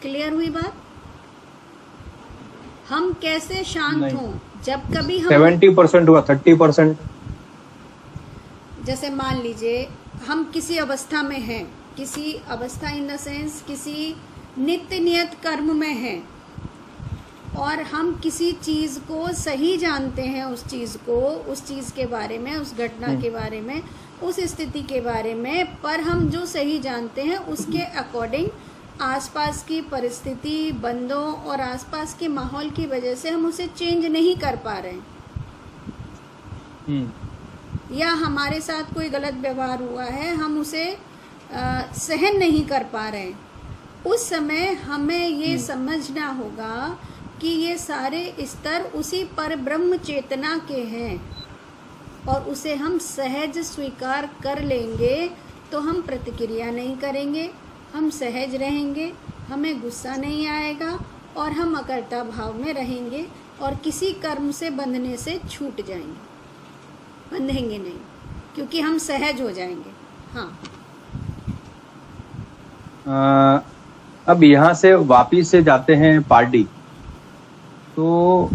क्लियर हुई बात? हम कैसे शांत हों? जब कभी हम 70% हुआ, 30%। जैसे मान लीजिए हम किसी अवस्था में हैं, किसी अवस्था इन द सेंस किसी नित्य नियत कर्म में हैं, और हम किसी चीज़ को सही जानते हैं, उस चीज़ को, उस चीज़ के बारे में, उस घटना के बारे में, उस स्थिति के बारे में, पर हम जो सही जानते हैं उसके अकॉर्डिंग आसपास की परिस्थिति, बंदों और आसपास के माहौल की वजह से हम उसे चेंज नहीं कर पा रहे हैं, या हमारे साथ कोई गलत व्यवहार हुआ है, हम उसे सहन नहीं कर पा रहे हैं। उस समय हमें ये समझना होगा कि ये सारे स्तर उसी पर ब्रह्म चेतना के हैं, और उसे हम सहज स्वीकार कर लेंगे तो हम प्रतिक्रिया नहीं करेंगे, हम सहज रहेंगे, हमें गुस्सा नहीं आएगा, और हम अकर्ता भाव में रहेंगे, और किसी कर्म से बंधने से छूट जाएंगे, बंधेंगे नहीं, क्योंकि हम सहज हो जाएंगे। हाँ, अब यहाँ से वापिस से जाते हैं पार्टी, तो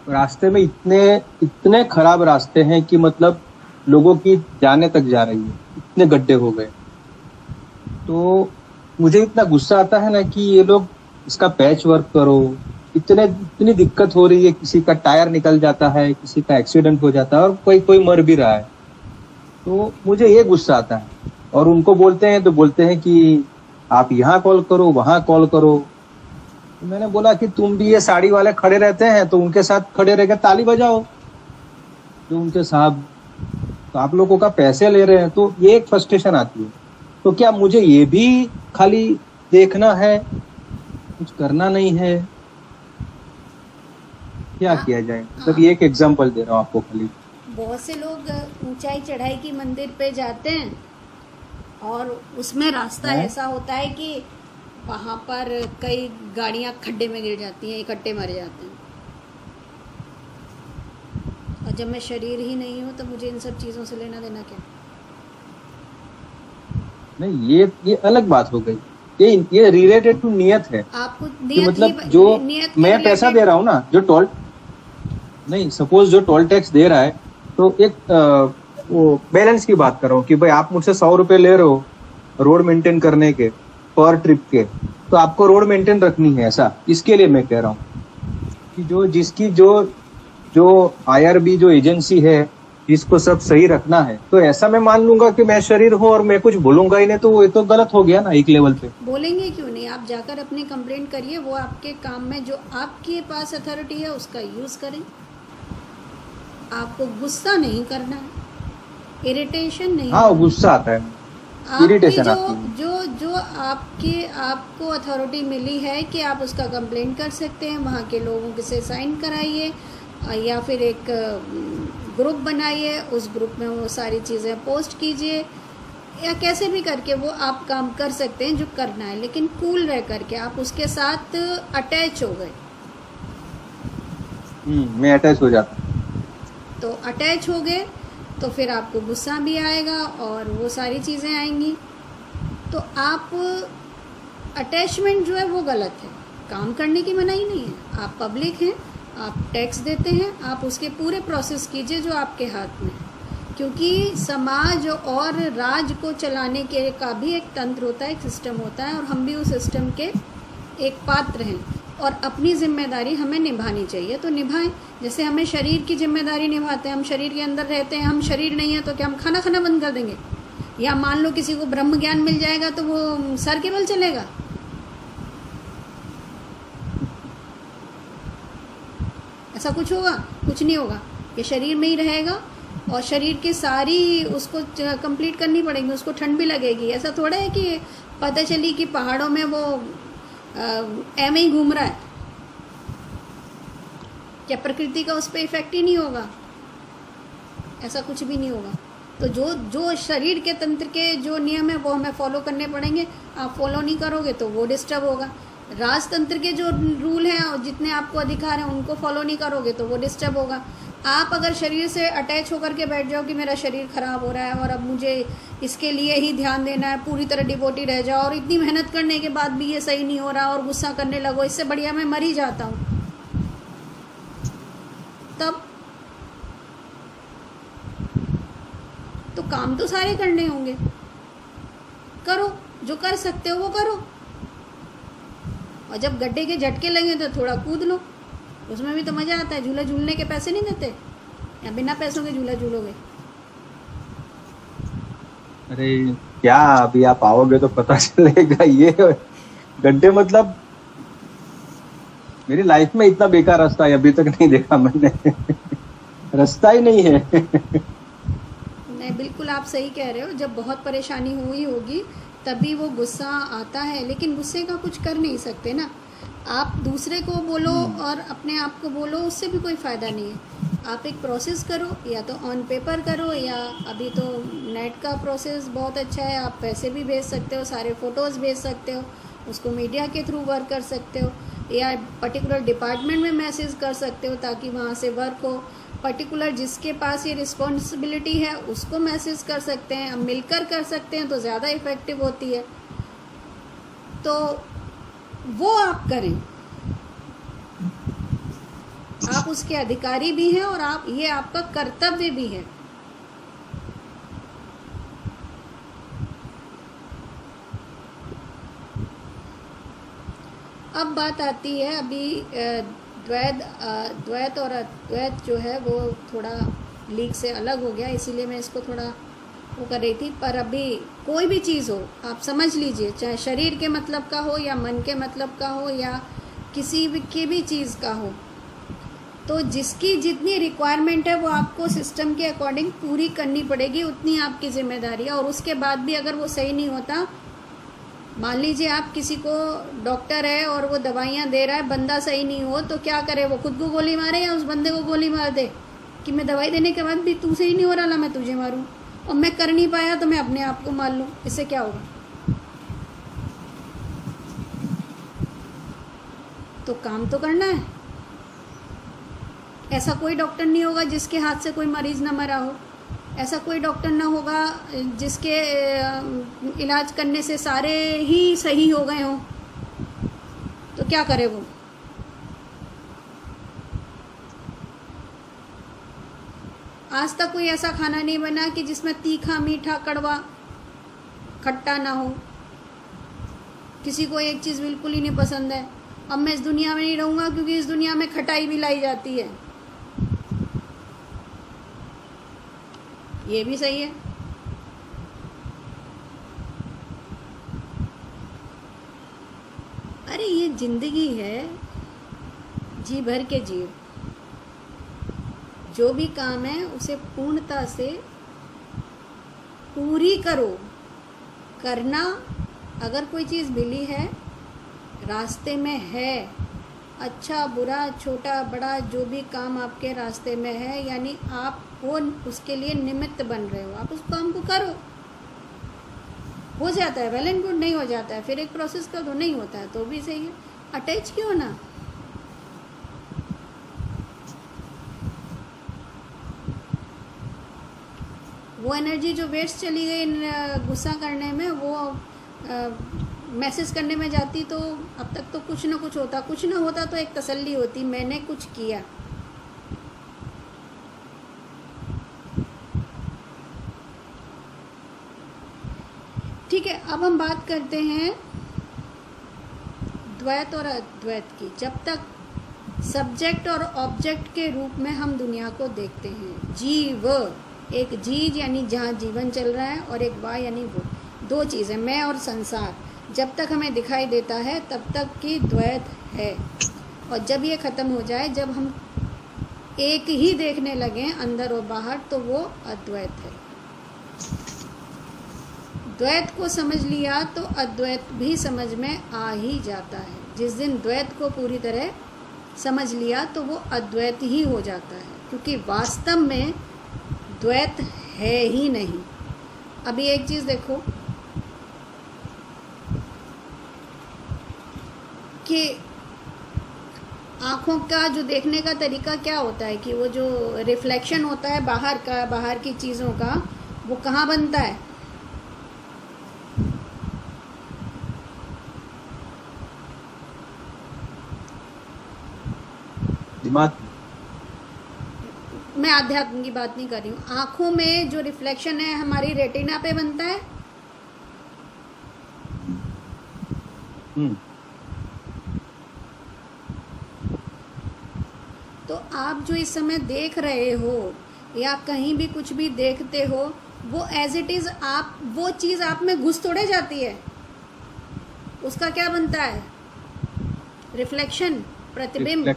रास्ते में इतने खराब रास्ते हैं कि मतलब लोगों की जाने तक जा रही है, इतने गड्ढे हो गए। तो मुझे इतना गुस्सा आता है ना कि ये लोग इसका पैच वर्क करो, इतनी दिक्कत हो रही है, किसी का टायर निकल जाता है, किसी का एक्सीडेंट हो जाता है, और कोई मर भी रहा है। तो मुझे ये गुस्सा आता है, और उनको बोलते हैं तो बोलते हैं कि आप यहाँ कॉल करो, वहाँ कॉल करो। तो मैंने बोला कि तुम भी ये साड़ी वाले खड़े रहते हैं तो उनके साथ खड़े रह के ताली बजाओ, जो उनके साहब, तो आप लोगों का पैसे ले रहे हैं। तो ये एक फ्रस्ट्रेशन आती है। तो क्या मुझे ये भी खाली देखना है, कुछ करना नहीं है? क्या किया जाए? मतलब ये एक एग्जांपल दे रहा हूँ आपको खाली। बहुत से लोग ऊंचाई चढ़ाई की मंदिर पे जाते हैं, और उसमें रास्ता ऐसा होता है कि वहाँ पर कई गाड़ियाँ खड्डे में गिर जाती हैं, इकट्ठे मर जाते हैं। और जब मैं शरीर ही नहीं हूँ तो मुझे इन सब चीज़ों से लेना देना क्या? नहीं, ये अलग बात हो गई। ये रिलेटेड टू नियत है। आपको नियत, मतलब जो मैं पैसा दे रहा हूँ ना, जो टोल, नहीं, सपोज जो टोल टैक्स दे रहा है, तो एक वो बैलेंस की बात कर रहा हूँ कि भाई आप मुझसे 100 रुपए ले रहे हो रोड मेंटेन करने के, पर ट्रिप के, तो आपको रोड मेंटेन रखनी है, ऐसा इसके लिए मैं कह रहा हूँ कि जिसकी जो जो IRB जो एजेंसी है इसको सब सही रखना है, तो ऐसा मैं मान लूंगा कि मैं शरीर हूँ और मैं कुछ बोलूंगा ही नहीं, तो वो ये तो गलत हो गया ना एक लेवल पे। बोलेंगे क्यों नहीं, आप जाकर अपनी कंप्लेंट करिए, वो आपके काम में जो आपके पास अथॉरिटी है उसका यूज़ करें। आपको गुस्सा नहीं करना है, इरिटेशन नहीं। हाँ गुस्सा आता है, आपकी इरिटेशन जो आती है। जो जो आपको अथॉरिटी मिली है कि आप उसका कंप्लेंट कर सकते हैं, वहाँ के लोगों से साइन कराइए या फिर एक ग्रुप बनाइए, उस ग्रुप में वो सारी चीज़ें पोस्ट कीजिए, या कैसे भी करके वो आप काम कर सकते हैं जो करना है, लेकिन कूल रह करके आप उसके साथ अटैच हो गए। मैं अटैच हो जाता हूँ। तो अटैच हो गए तो फिर आपको गुस्सा भी आएगा और वो सारी चीज़ें आएंगी। तो आप अटैचमेंट जो है वो गलत है, काम करने की मनाही नहीं है। आप पब्लिक हैं, आप टैक्स देते हैं, आप उसके पूरे प्रोसेस कीजिए जो आपके हाथ में है, क्योंकि समाज और राज्य को चलाने के का भी एक तंत्र होता है, एक सिस्टम होता है, और हम भी उस सिस्टम के एक पात्र हैं और अपनी जिम्मेदारी हमें निभानी चाहिए, तो निभाएं। जैसे हमें शरीर की जिम्मेदारी निभाते हैं, हम शरीर के अंदर रहते हैं, हम शरीर नहीं है तो क्या हम खाना खाना बंद कर देंगे? या मान लो किसी को ब्रह्म ज्ञान मिल जाएगा तो वो सर के बल चलेगा? ऐसा कुछ होगा? कुछ नहीं होगा। ये शरीर में ही रहेगा और शरीर की सारी उसको कंप्लीट करनी पड़ेगी, उसको ठंड भी लगेगी। ऐसा थोड़ा है कि पता चली कि पहाड़ों में वो ऐਵੇਂ ही घूम रहा है, क्या प्रकृति का उस पर इफेक्ट ही नहीं होगा? ऐसा कुछ भी नहीं होगा। तो जो शरीर के तंत्र के जो नियम है वो हमें फॉलो करने पड़ेंगे। आप फॉलो नहीं करोगे तो वो डिस्टर्ब होगा। राजतंत्र के जो रूल हैं और जितने आपको अधिकार हैं उनको फॉलो नहीं करोगे तो वो डिस्टर्ब होगा। आप अगर शरीर से अटैच होकर के बैठ जाओ कि मेरा शरीर खराब हो रहा है और अब मुझे इसके लिए ही ध्यान देना है, पूरी तरह डिवोटी रह जाओ, और इतनी मेहनत करने के बाद भी ये सही नहीं हो रहा और गुस्सा करने लगो, इससे बढ़िया मैं मर ही जाता हूँ, तब तो काम तो सारे करने होंगे। करो, जो कर सकते हो वो करो, और जब गड्ढे के झटके लगे तो थोड़ा कूद लो, उसमें भी तो मज़ा आता है। झूला झूलने के पैसे नहीं देते, या बिना पैसों के झूला झूलोगे? अरे क्या, अभी आप आओगे तो पता चलेगा। ये गड्ढे मतलब मेरी लाइफ में इतना बेकार रास्ता है अभी तक नहीं देखा मैंने। रास्ता ही नहीं है। नहीं, बिल्कुल आप सही कह रहे हो। जब बहुत परेशानी हुई होगी तभी वो गुस्सा आता है, लेकिन गुस्से का कुछ कर नहीं सकते ना। आप दूसरे को बोलो और अपने आप को बोलो, उससे भी कोई फ़ायदा नहीं है। आप एक प्रोसेस करो, या तो ऑन पेपर करो, या अभी तो नेट का प्रोसेस बहुत अच्छा है, आप पैसे भी भेज सकते हो, सारे फ़ोटोज़ भेज सकते हो, उसको मीडिया के थ्रू वर्क कर सकते हो, या पर्टिकुलर डिपार्टमेंट में मैसेज कर सकते हो ताकि वहाँ से वर्क हो। पर्टिकुलर जिसके पास ये रिस्पॉन्सिबिलिटी है उसको मैसेज कर सकते हैं, हम मिलकर कर सकते हैं तो ज़्यादा इफ़ेक्टिव होती है। तो वो आप करें, आप उसके अधिकारी भी हैं और आप, ये आपका कर्तव्य भी है। अब बात आती है अभी द्वैत और अद्वैत जो है वो थोड़ा लीक से अलग हो गया, इसीलिए मैं इसको थोड़ा वो कर रही थी। पर अभी कोई भी चीज़ हो आप समझ लीजिए, चाहे शरीर के मतलब का हो या मन के मतलब का हो या किसी भी चीज़ का हो, तो जिसकी जितनी रिक्वायरमेंट है वो आपको सिस्टम के अकॉर्डिंग पूरी करनी पड़ेगी, उतनी आपकी जिम्मेदारी है। और उसके बाद भी अगर वो सही नहीं होता, मान लीजिए आप किसी को, डॉक्टर है और वो दवाइयाँ दे रहा है, बंदा सही नहीं हो तो क्या करे? वो खुद को गोली मारे या उस बंदे को गोली मार दे कि मैं दवाई देने के बाद भी तू सही नहीं हो रहा ना मैं तुझे मारूं, और मैं कर नहीं पाया तो मैं अपने आप को मार लूं? इससे क्या होगा? तो काम तो करना है। ऐसा कोई डॉक्टर नहीं होगा जिसके हाथ से कोई मरीज ना मरा हो, ऐसा कोई डॉक्टर ना होगा जिसके इलाज करने से सारे ही सही हो गए हों, तो क्या करे वो? आज तक कोई ऐसा खाना नहीं बना कि जिसमें तीखा, मीठा, कड़वा, खट्टा ना हो। किसी को एक चीज़ बिल्कुल ही नहीं पसंद है, अब मैं इस दुनिया में नहीं रहूँगा क्योंकि इस दुनिया में खटाई भी लाई जाती है। ये भी सही है। अरे ये जिंदगी है, जी भर के जियो। जो भी काम है उसे पूर्णता से पूरी करो। करना, अगर कोई चीज़ मिली है, रास्ते में है, अच्छा बुरा छोटा बड़ा जो भी काम आपके रास्ते में है, यानी आप वो उसके लिए निमित्त बन रहे हो, आप उस काम को करो। हो जाता है वेल एंड गुड, नहीं हो जाता है फिर एक प्रोसेस का तो नहीं होता है तो भी सही है। अटैच क्यों ना। वो एनर्जी जो वेस्ट चली गई गुस्सा करने में, वो मैसेज करने में जाती तो अब तक तो कुछ ना कुछ होता, कुछ ना होता तो एक तसल्ली होती, मैंने कुछ किया। ठीक है, अब हम बात करते हैं द्वैत और अद्वैत की। जब तक सब्जेक्ट और ऑब्जेक्ट के रूप में हम दुनिया को देखते हैं, जीव, एक जीव यानी जहाँ जीवन चल रहा है, और एक वा यानी वो, दो चीज़ें, मैं और संसार, जब तक हमें दिखाई देता है तब तक की द्वैत है। और जब ये ख़त्म हो जाए, जब हम एक ही देखने लगें अंदर और बाहर, तो वो अद्वैत है। द्वैत को समझ लिया तो अद्वैत भी समझ में आ ही जाता है। जिस दिन द्वैत को पूरी तरह समझ लिया तो वो अद्वैत ही हो जाता है, क्योंकि वास्तव में द्वैत है ही नहीं। अभी एक चीज़ देखो कि आँखों का जो देखने का तरीका क्या होता है, कि वो जो रिफ्लेक्शन होता है बाहर का, बाहर की चीज़ों का, वो कहाँ बनता है? दिमाग। मैं आध्यात्म की बात नहीं कर रही हूँ। आँखों में जो रिफ्लेक्शन है हमारी रेटिना पे बनता है। तो आप जो इस समय देख रहे हो या कहीं भी कुछ भी देखते हो, वो एज इट इज आप, वो चीज़ आप में घुस थोड़े जाती है। उसका क्या बनता है? रिफ्लेक्शन, प्रतिबिंब,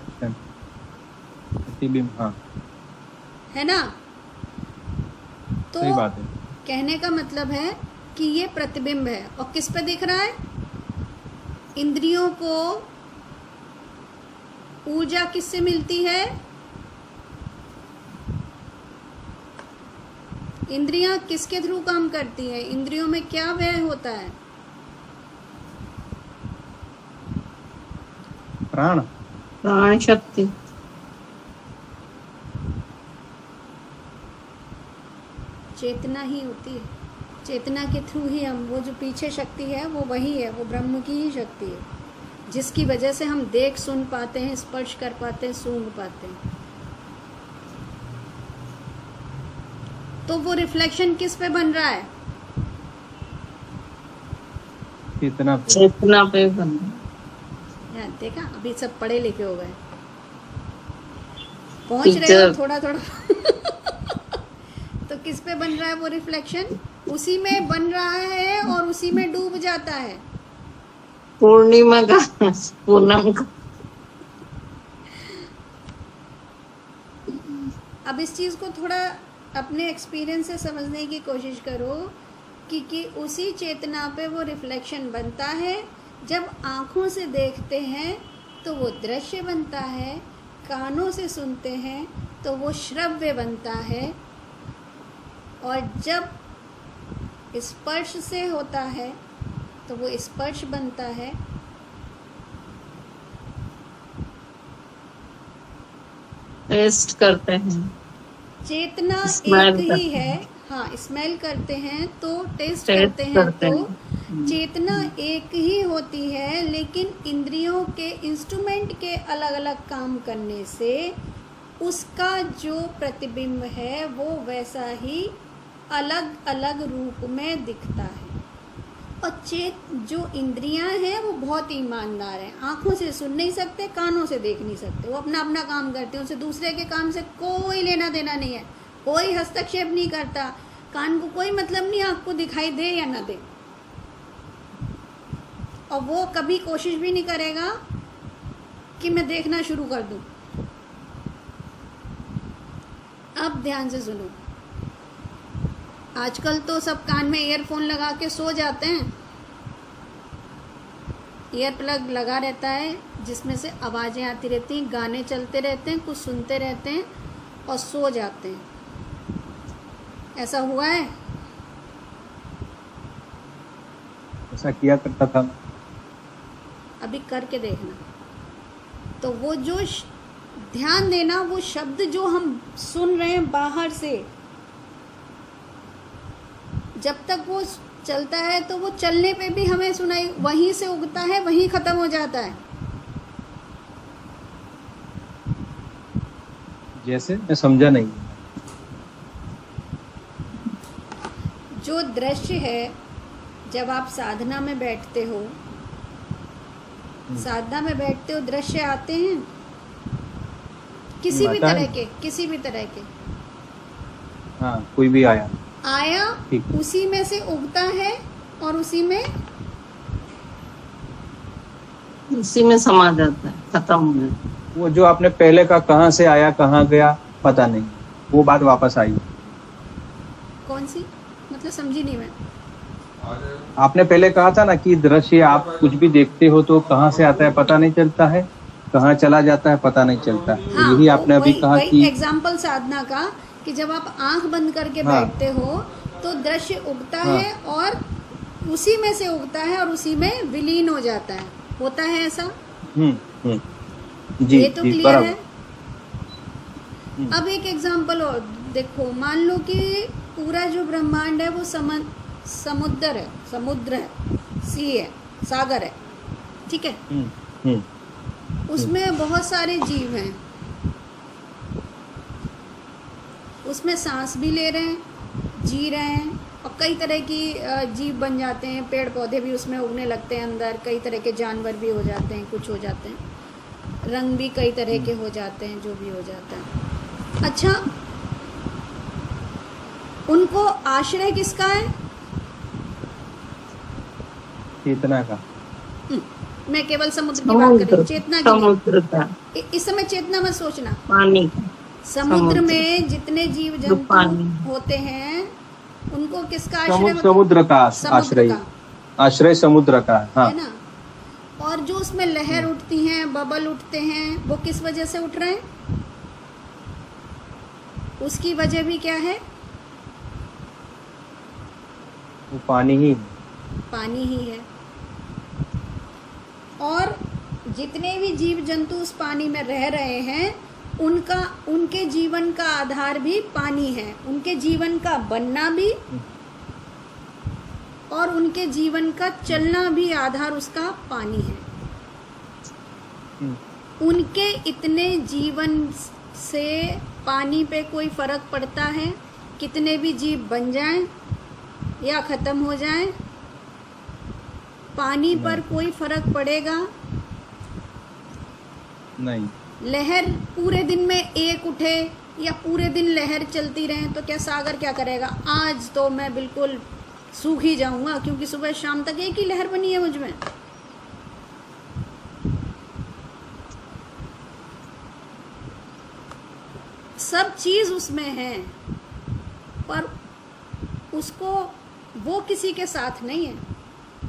प्रतिबिंब, हाँ, है ना। तो सही बात है। कहने का मतलब है कि ये प्रतिबिंब है। और किस पे दिख रहा है? इंद्रियों को ऊर्जा किससे मिलती है? इंद्रियां किसके थ्रू काम करती है? इंद्रियों में क्या व्यय होता है? प्राण, प्राण शक्ति। चेतना ही होती है। चेतना के थ्रू ही हम, वो जो पीछे शक्ति है वो वही है, वो ब्रह्म की ही शक्ति है, जिसकी वजह से हम देख सुन पाते हैं, स्पर्श कर पाते हैं, सूंघ पाते हैं। तो वो रिफ्लेक्शन किस पे बन रहा है? चेतना पे। चेतना पे बन। यार देखा, अभी सब पढ़े लिखे हो गए, पहुंच रहे हो थोड़ा थोड़ा। तो किस पे बन रहा है वो रिफ्लेक्शन? उसी में बन रहा है और उसी में डूब जाता है। पूर्णिमा का, पूनम का। अब इस चीज को थोड़ा अपने एक्सपीरियंस से समझने की कोशिश करो कि उसी चेतना पे वो रिफ्लेक्शन बनता है। जब आँखों से देखते हैं तो वो दृश्य बनता है, कानों से सुनते हैं तो वो श्रव्य बनता है, और जब स्पर्श से होता है तो वो स्पर्श बनता है। टेस्ट करते हैं, चेतना स्मेल एक ही करते है। हाँ, स्मेल करते हैं तो टेस्ट करते हैं, तो चेतना एक ही होती है, लेकिन इंद्रियों के इंस्ट्रूमेंट के अलग अलग काम करने से उसका जो प्रतिबिंब है वो वैसा ही अलग अलग रूप में दिखता है। और जो इंद्रियां हैं वो बहुत ईमानदार हैं। आँखों से सुन नहीं सकते, कानों से देख नहीं सकते, वो अपना अपना काम करते हैं, उनसे दूसरे के काम से कोई लेना देना नहीं है। कोई हस्तक्षेप नहीं करता, कान को कोई मतलब नहीं आँख को दिखाई दे या ना दे, और वो कभी कोशिश भी नहीं करेगा कि मैं देखना शुरू कर दूं। अब ध्यान से सुनो, आजकल तो सब कान में ईयरफोन लगा के सो जाते हैं, ईयर प्लग लगा रहता है जिसमें से आवाज़ें आती रहती हैं, गाने चलते रहते हैं, कुछ सुनते रहते हैं और सो जाते हैं। ऐसा हुआ है? ऐसा किया करता था। अभी करके देखना। तो वो जो ध्यान देना, वो शब्द जो हम सुन रहे हैं बाहर से, जब तक वो चलता है तो वो चलने पे भी हमें सुनाई, वहीं से उगता है वहीं खत्म हो जाता है। जैसे मैं समझा नहीं। जो दृश्य है, जब आप साधना में बैठते हो, साधना में बैठते हो, दृश्य आते हैं किसी भी तरह के, किसी भी तरह के। हाँ, कोई भी आया ठीक। उसी में से उगता है और उसी में समा जाता है, खत्म हो जाता है। वो जो आपने पहले का कहाँ से आया कहाँ गया पता नहीं, वो बात वापस आई। कौन सी? मतलब समझी नहीं मैं। आपने पहले कहा था ना कि दृश्य आप कुछ भी देखते हो तो कहाँ से आता है पता नहीं चलता है, कहाँ चला जाता है पता नहीं चलता है। हाँ, यही आपने अभी कहा कि एग्जाम्पल साधना का, कि जब आप आंख बंद करके हाँ, बैठते हो तो दृश्य उगता हाँ, है और उसी में से उगता है और उसी में विलीन हो जाता है। होता है ऐसा? जी, ये तो जी, क्लियर है। हम्म। अब एक एग्जाम्पल और देखो, मान लो कि पूरा जो ब्रह्मांड है वो समुद्र है, सी है, सागर है, ठीक है? उसमें बहुत सारे जीव हैं, उसमें सांस भी ले रहे हैं, जी रहे हैं, और कई तरह की जीव बन जाते हैं, पेड़ पौधे भी उसमें उगने लगते हैं अंदर, कई तरह के जानवर भी हो जाते हैं, कुछ हो जाते हैं, रंग भी कई तरह के हो जाते हैं, जो भी हो जाता है। अच्छा, उनको आश्रय किसका है? चेतना का। मैं केवल समुद्र की बात कर रही हूँ, चेतना की समुद्र का। इस समय चेतना मत सोचना, पानी का। समुद्र में जितने जीव जंतु होते हैं उनको किसका आश्रय? समुद्र का आश्रय, आश्रय समुद्र का, हाँ, है ना? और जो उसमें लहर उठती हैं, बबल उठते हैं, वो किस वजह से उठ रहे हैं? उसकी वजह भी क्या है? वो पानी ही, पानी ही है। और जितने भी जीव जंतु उस पानी में रह रहे हैं, उनके जीवन का आधार भी पानी है, उनके जीवन का बनना भी और उनके जीवन का चलना भी आधार उसका पानी है। उनके इतने जीवन से पानी पे कोई फर्क पड़ता है? कितने भी जीव बन जाएं या खत्म हो जाएं, पानी पर कोई फर्क पड़ेगा नहीं। लहर पूरे दिन में एक उठे या पूरे दिन लहर चलती रहे तो क्या सागर क्या करेगा? आज तो मैं बिल्कुल सूख ही जाऊंगा क्योंकि सुबह शाम तक एक ही लहर बनी है मुझ में। सब चीज उसमें है, पर उसको, वो किसी के साथ नहीं है,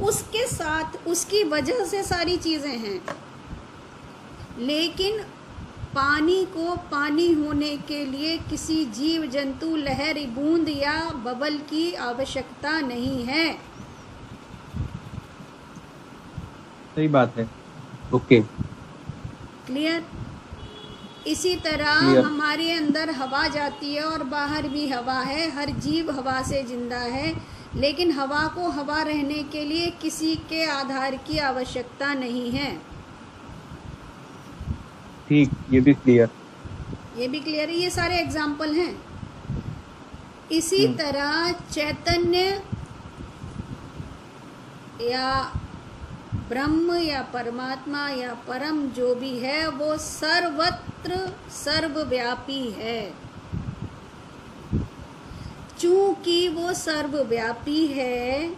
उसके साथ, उसकी वजह से सारी चीजें हैं। लेकिन पानी को पानी होने के लिए किसी जीव जंतु, लहर, बूंद या बबल की आवश्यकता नहीं है। सही बात है। Okay, clear? इसी तरह क्लियर। हमारे अंदर हवा जाती है और बाहर भी हवा है, हर जीव हवा से जिंदा है, लेकिन हवा को हवा रहने के लिए किसी के आधार की आवश्यकता नहीं है। ठीक, ये भी क्लियर। ये भी क्लियर है, ये सारे एग्जाम्पल हैं। इसी तरह चैतन्य या ब्रह्म या परमात्मा या परम जो भी है वो सर्वत्र सर्वव्यापी है। चूंकि वो सर्वव्यापी है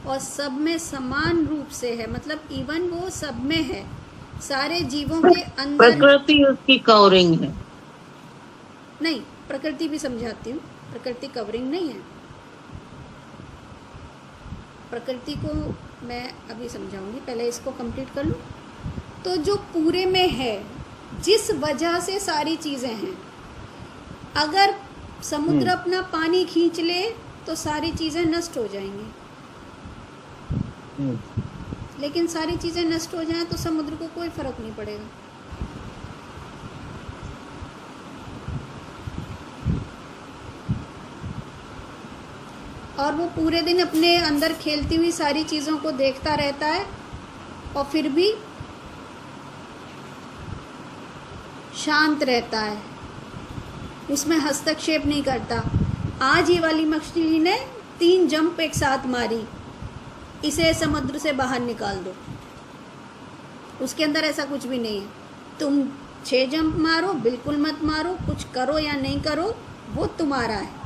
और सब में समान रूप से है, मतलब इवन वो सब में है, सारे जीवों के अंदर। प्रकृति उसकी कवरिंग है। नहीं, प्रकृति भी समझाती हूँ, प्रकृति कवरिंग नहीं है। प्रकृति को मैं अभी समझाऊंगी, पहले इसको कंप्लीट कर लूँ। तो जो पूरे में है, जिस वजह से सारी चीज़ें हैं, अगर समुद्र अपना पानी खींच ले तो सारी चीज़ें नष्ट हो जाएंगी, लेकिन सारी चीज़ें नष्ट हो जाएं तो समुद्र को कोई फर्क नहीं पड़ेगा। और वो पूरे दिन अपने अंदर खेलती हुई सारी चीज़ों को देखता रहता है और फिर भी शांत रहता है, उसमें हस्तक्षेप नहीं करता। आज ये वाली मछली ने 3 जंप एक साथ मारी, इसे समुद्र से बाहर निकाल दो, उसके अंदर ऐसा कुछ भी नहीं है। तुम 6 जंप मारो, बिल्कुल मत मारो, कुछ करो या नहीं करो, वो तुम्हारा है।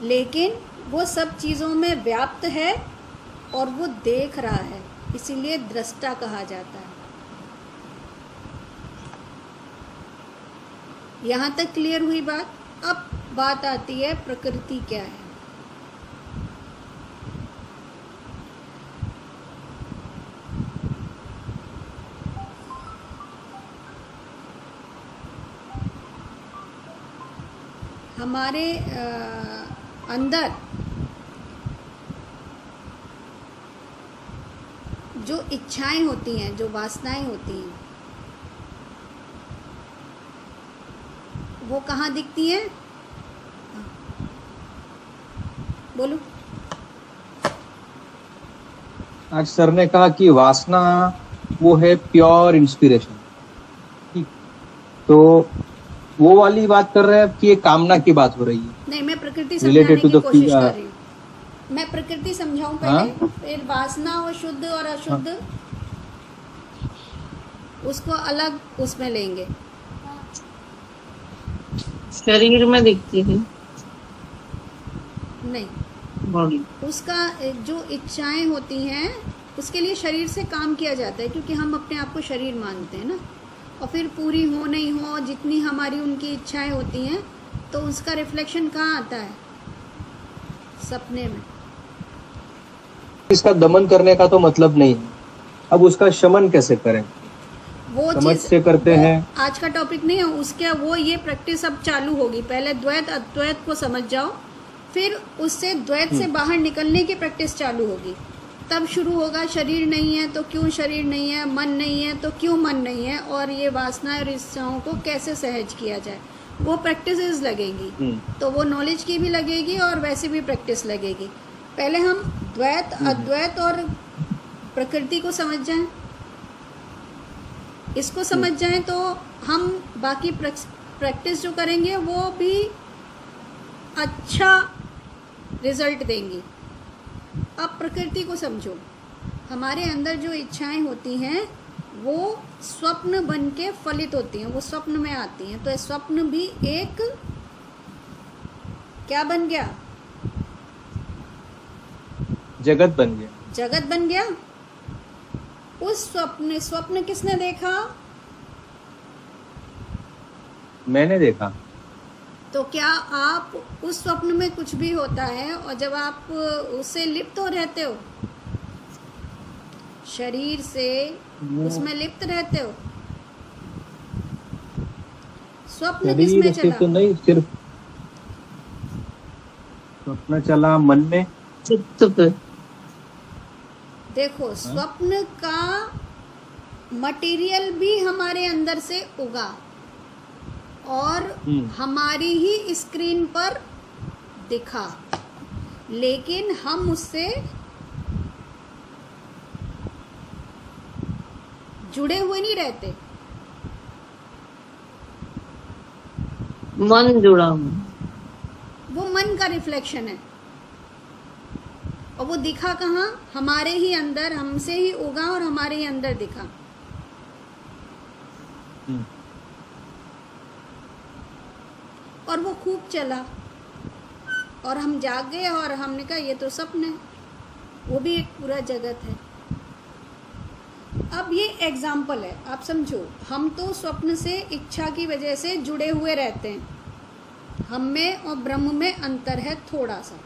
लेकिन वो सब चीज़ों में व्याप्त है और वो देख रहा है, इसीलिए दृष्टा कहा जाता है। यहाँ तक क्लियर हुई बात। अब बात आती है प्रकृति क्या है। हमारे अंदर जो इच्छाएं होती हैं, जो वासनाएं होती हैं, वो कहाँ दिखती हैं? बोलो। आज सर ने कहा कि वासना वो है प्योर इंस्पिरेशन, ठीक, तो वो वाली बात कर रहे हैं कि ये कामना की बात हो रही है। नहीं, मैं प्रकृति समझाने की कोशिश कर रही हूँ। मैं प्रकृति समझाऊं पहले, फिर वासना और शुद्ध और अशुद्ध उसको अलग उसमें लेंगे। शरीर में दिखती है नहीं, बॉडी, उसका जो इच्छाएं होती हैं उसके लिए शरीर से काम किया जाता है, क्योंकि हम अपने आप को शरीर मानते हैं ना। और फिर पूरी हो नहीं हो, जितनी हमारी उनकी इच्छाएं होती हैं, तो उसका रिफ्लेक्शन कहाँ आता है? सपने में। इसका दमन करने का तो मतलब नहीं है, अब उसका शमन कैसे करें? वो समझ चीज से करते हैं। आज का टॉपिक नहीं है उसके, वो ये प्रैक्टिस अब चालू होगी। पहले द्वैत अद्वैत को समझ जाओ, फिर उससे द्वैत से बाहर निकलने की प्रैक्टिस चालू होगी। तब शुरू होगा शरीर नहीं है तो क्यों शरीर नहीं है, मन नहीं है तो क्यों मन नहीं है, और ये वासनाएं और इच्छाओं को कैसे सहज किया जाए। वो प्रैक्टिसेस लगेंगी, तो वो नॉलेज की भी लगेगी और वैसे भी प्रैक्टिस लगेगी। पहले हम द्वैत अद्वैत और प्रकृति को समझ जाएं, इसको समझ जाएं तो हम बाकी प्रैक्टिस जो करेंगे वो भी अच्छा रिजल्ट देंगी। अब प्रकृति को समझो। हमारे अंदर जो इच्छाएं होती हैं वो स्वप्न बन के फलित होती हैं, वो स्वप्न में आती हैं। तो स्वप्न भी एक क्या बन गया? जगत बन गया। जगत बन गया। उस स्वप्न किसने देखा? मैंने देखा। तो क्या आप उस स्वप्न में कुछ भी होता है और जब आप उससे लिप्त हो रहते हो, शरीर से उसमें लिप्त रहते हो, स्वप्न किसमें चला? तो नहीं, सिर्फ स्वप्न चला मन में, चित्त पे। देखो, स्वप्न का मटेरियल भी हमारे अंदर से उगा और हमारी ही स्क्रीन पर दिखा, लेकिन हम उससे जुड़े हुए नहीं रहते। मन जुड़ा हुआ, वो मन का रिफ्लेक्शन है और वो दिखा कहाँ? हमारे ही अंदर, हमसे ही उगा और हमारे ही अंदर दिखा। और वो खूब चला और हम जाग गए और हमने कहा ये तो सपन है, वो भी एक पूरा जगत है। अब ये एग्जाम्पल है, आप समझो, हम तो स्वप्न से इच्छा की वजह से जुड़े हुए रहते हैं, हम में और ब्रह्म में अंतर है थोड़ा सा।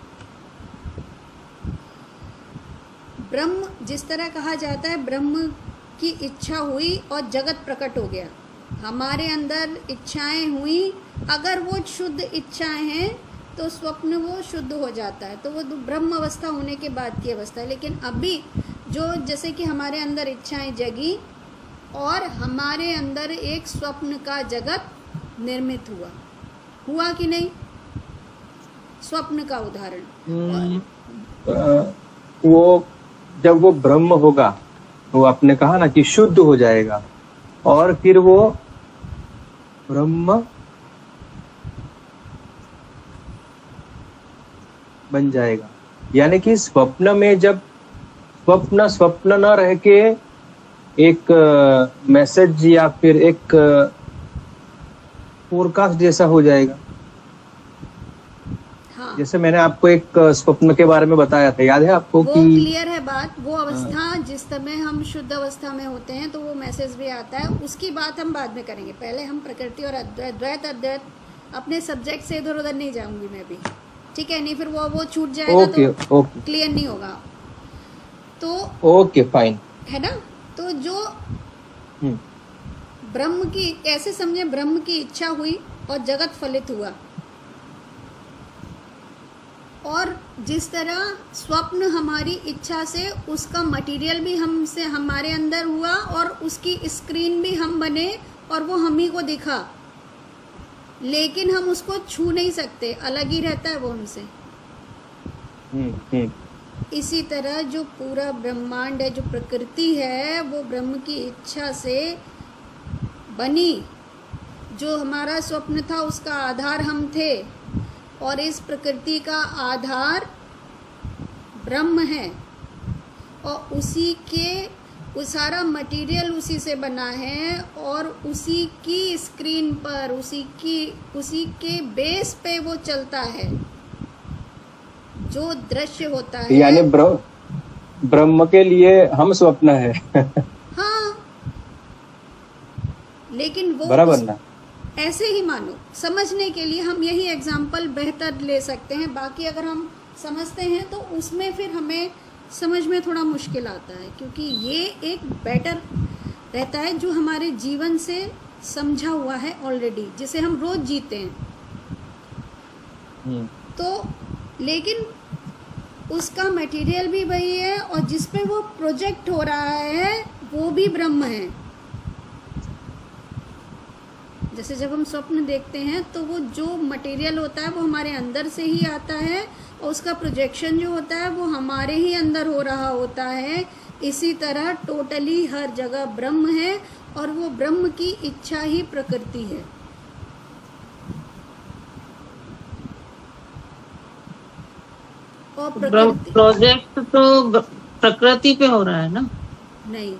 ब्रह्म जिस तरह कहा जाता है, ब्रह्म की इच्छा हुई और जगत प्रकट हो गया, हमारे अंदर इच्छाएं हुई, अगर वो शुद्ध इच्छाएं हैं तो स्वप्न वो शुद्ध हो जाता है, तो वो ब्रह्म अवस्था होने के बाद की अवस्था है। लेकिन अभी जो जैसे कि हमारे अंदर इच्छाएं जगी और हमारे अंदर एक स्वप्न का जगत निर्मित हुआ कि नहीं? स्वप्न का उदाहरण, वो जब वो ब्रह्म होगा, वो आपने कहा ना कि शुद्ध हो जाएगा और फिर वो ब्रह्म बन जाएगा। यानी कि स्वप्न में जब स्वप्न न रह के एक मैसेज या फिर एक फोरकास्ट जैसा हो जाएगा। हाँ, जैसे मैंने आपको एक स्वप्न के बारे में बताया था, याद है आपको? वो कि क्लियर है बात। वो अवस्था जिस समय हम शुद्ध अवस्था में होते हैं तो वो मैसेज भी आता है, उसकी बात हम बाद में करेंगे। पहले हम प्रकृति और द्वैत अद्वैत, अपने सब्जेक्ट से इधर उधर नहीं जाऊंगी मैं भी, ठीक है? नहीं फिर वो छूट जाएगा, तो क्लियर नहीं होगा। तो ओके फाइन है ना? तो जो ब्रह्म की, ऐसे समझे, ब्रह्म की इच्छा हुई और जगत फलित हुआ, और जिस तरह स्वप्न हमारी इच्छा से उसका मटेरियल भी हमसे हमारे अंदर हुआ और उसकी स्क्रीन भी हम बने और वो हम ही को दिखा, लेकिन हम उसको छू नहीं सकते, अलग ही रहता है वो हमसे। इसी तरह जो पूरा ब्रह्मांड है, जो प्रकृति है, वो ब्रह्म की इच्छा से बनी। जो हमारा स्वप्न था उसका आधार हम थे, और इस प्रकृति का आधार ब्रह्म है, और उसी के वो सारा मटेरियल उसी से बना है, और उसी की स्क्रीन पर, उसी के बेस पे वो चलता है, जो दृश्य होता है। यानी ब्रह्म के लिए हम स्वप्न है। हाँ, लेकिन वो बराबर ना? ऐसे ही मानो, समझने के लिए हम यही एग्जाम्पल बेहतर ले सकते हैं। बाकी अगर हम समझते हैं तो उसमें फिर हमें समझ में थोड़ा मुश्किल आता है, क्योंकि ये एक बेटर रहता है जो हमारे जीवन से समझा हुआ है ऑलरेडी, जिसे हम रोज जीते हैं। तो लेकिन उसका मटेरियल भी वही है, और जिस पे वो प्रोजेक्ट हो रहा है वो भी ब्रह्म है। जैसे जब हम स्वप्न देखते हैं तो वो जो मटेरियल होता है वो हमारे अंदर से ही आता है, और उसका प्रोजेक्शन जो होता है वो हमारे ही अंदर हो रहा होता है। इसी तरह टोटली हर जगह ब्रह्म है, और वो ब्रह्म की इच्छा ही प्रकृति है। और प्रकृति प्रोजेक्ट तो प्रकृति पे हो रहा है ना? नहीं,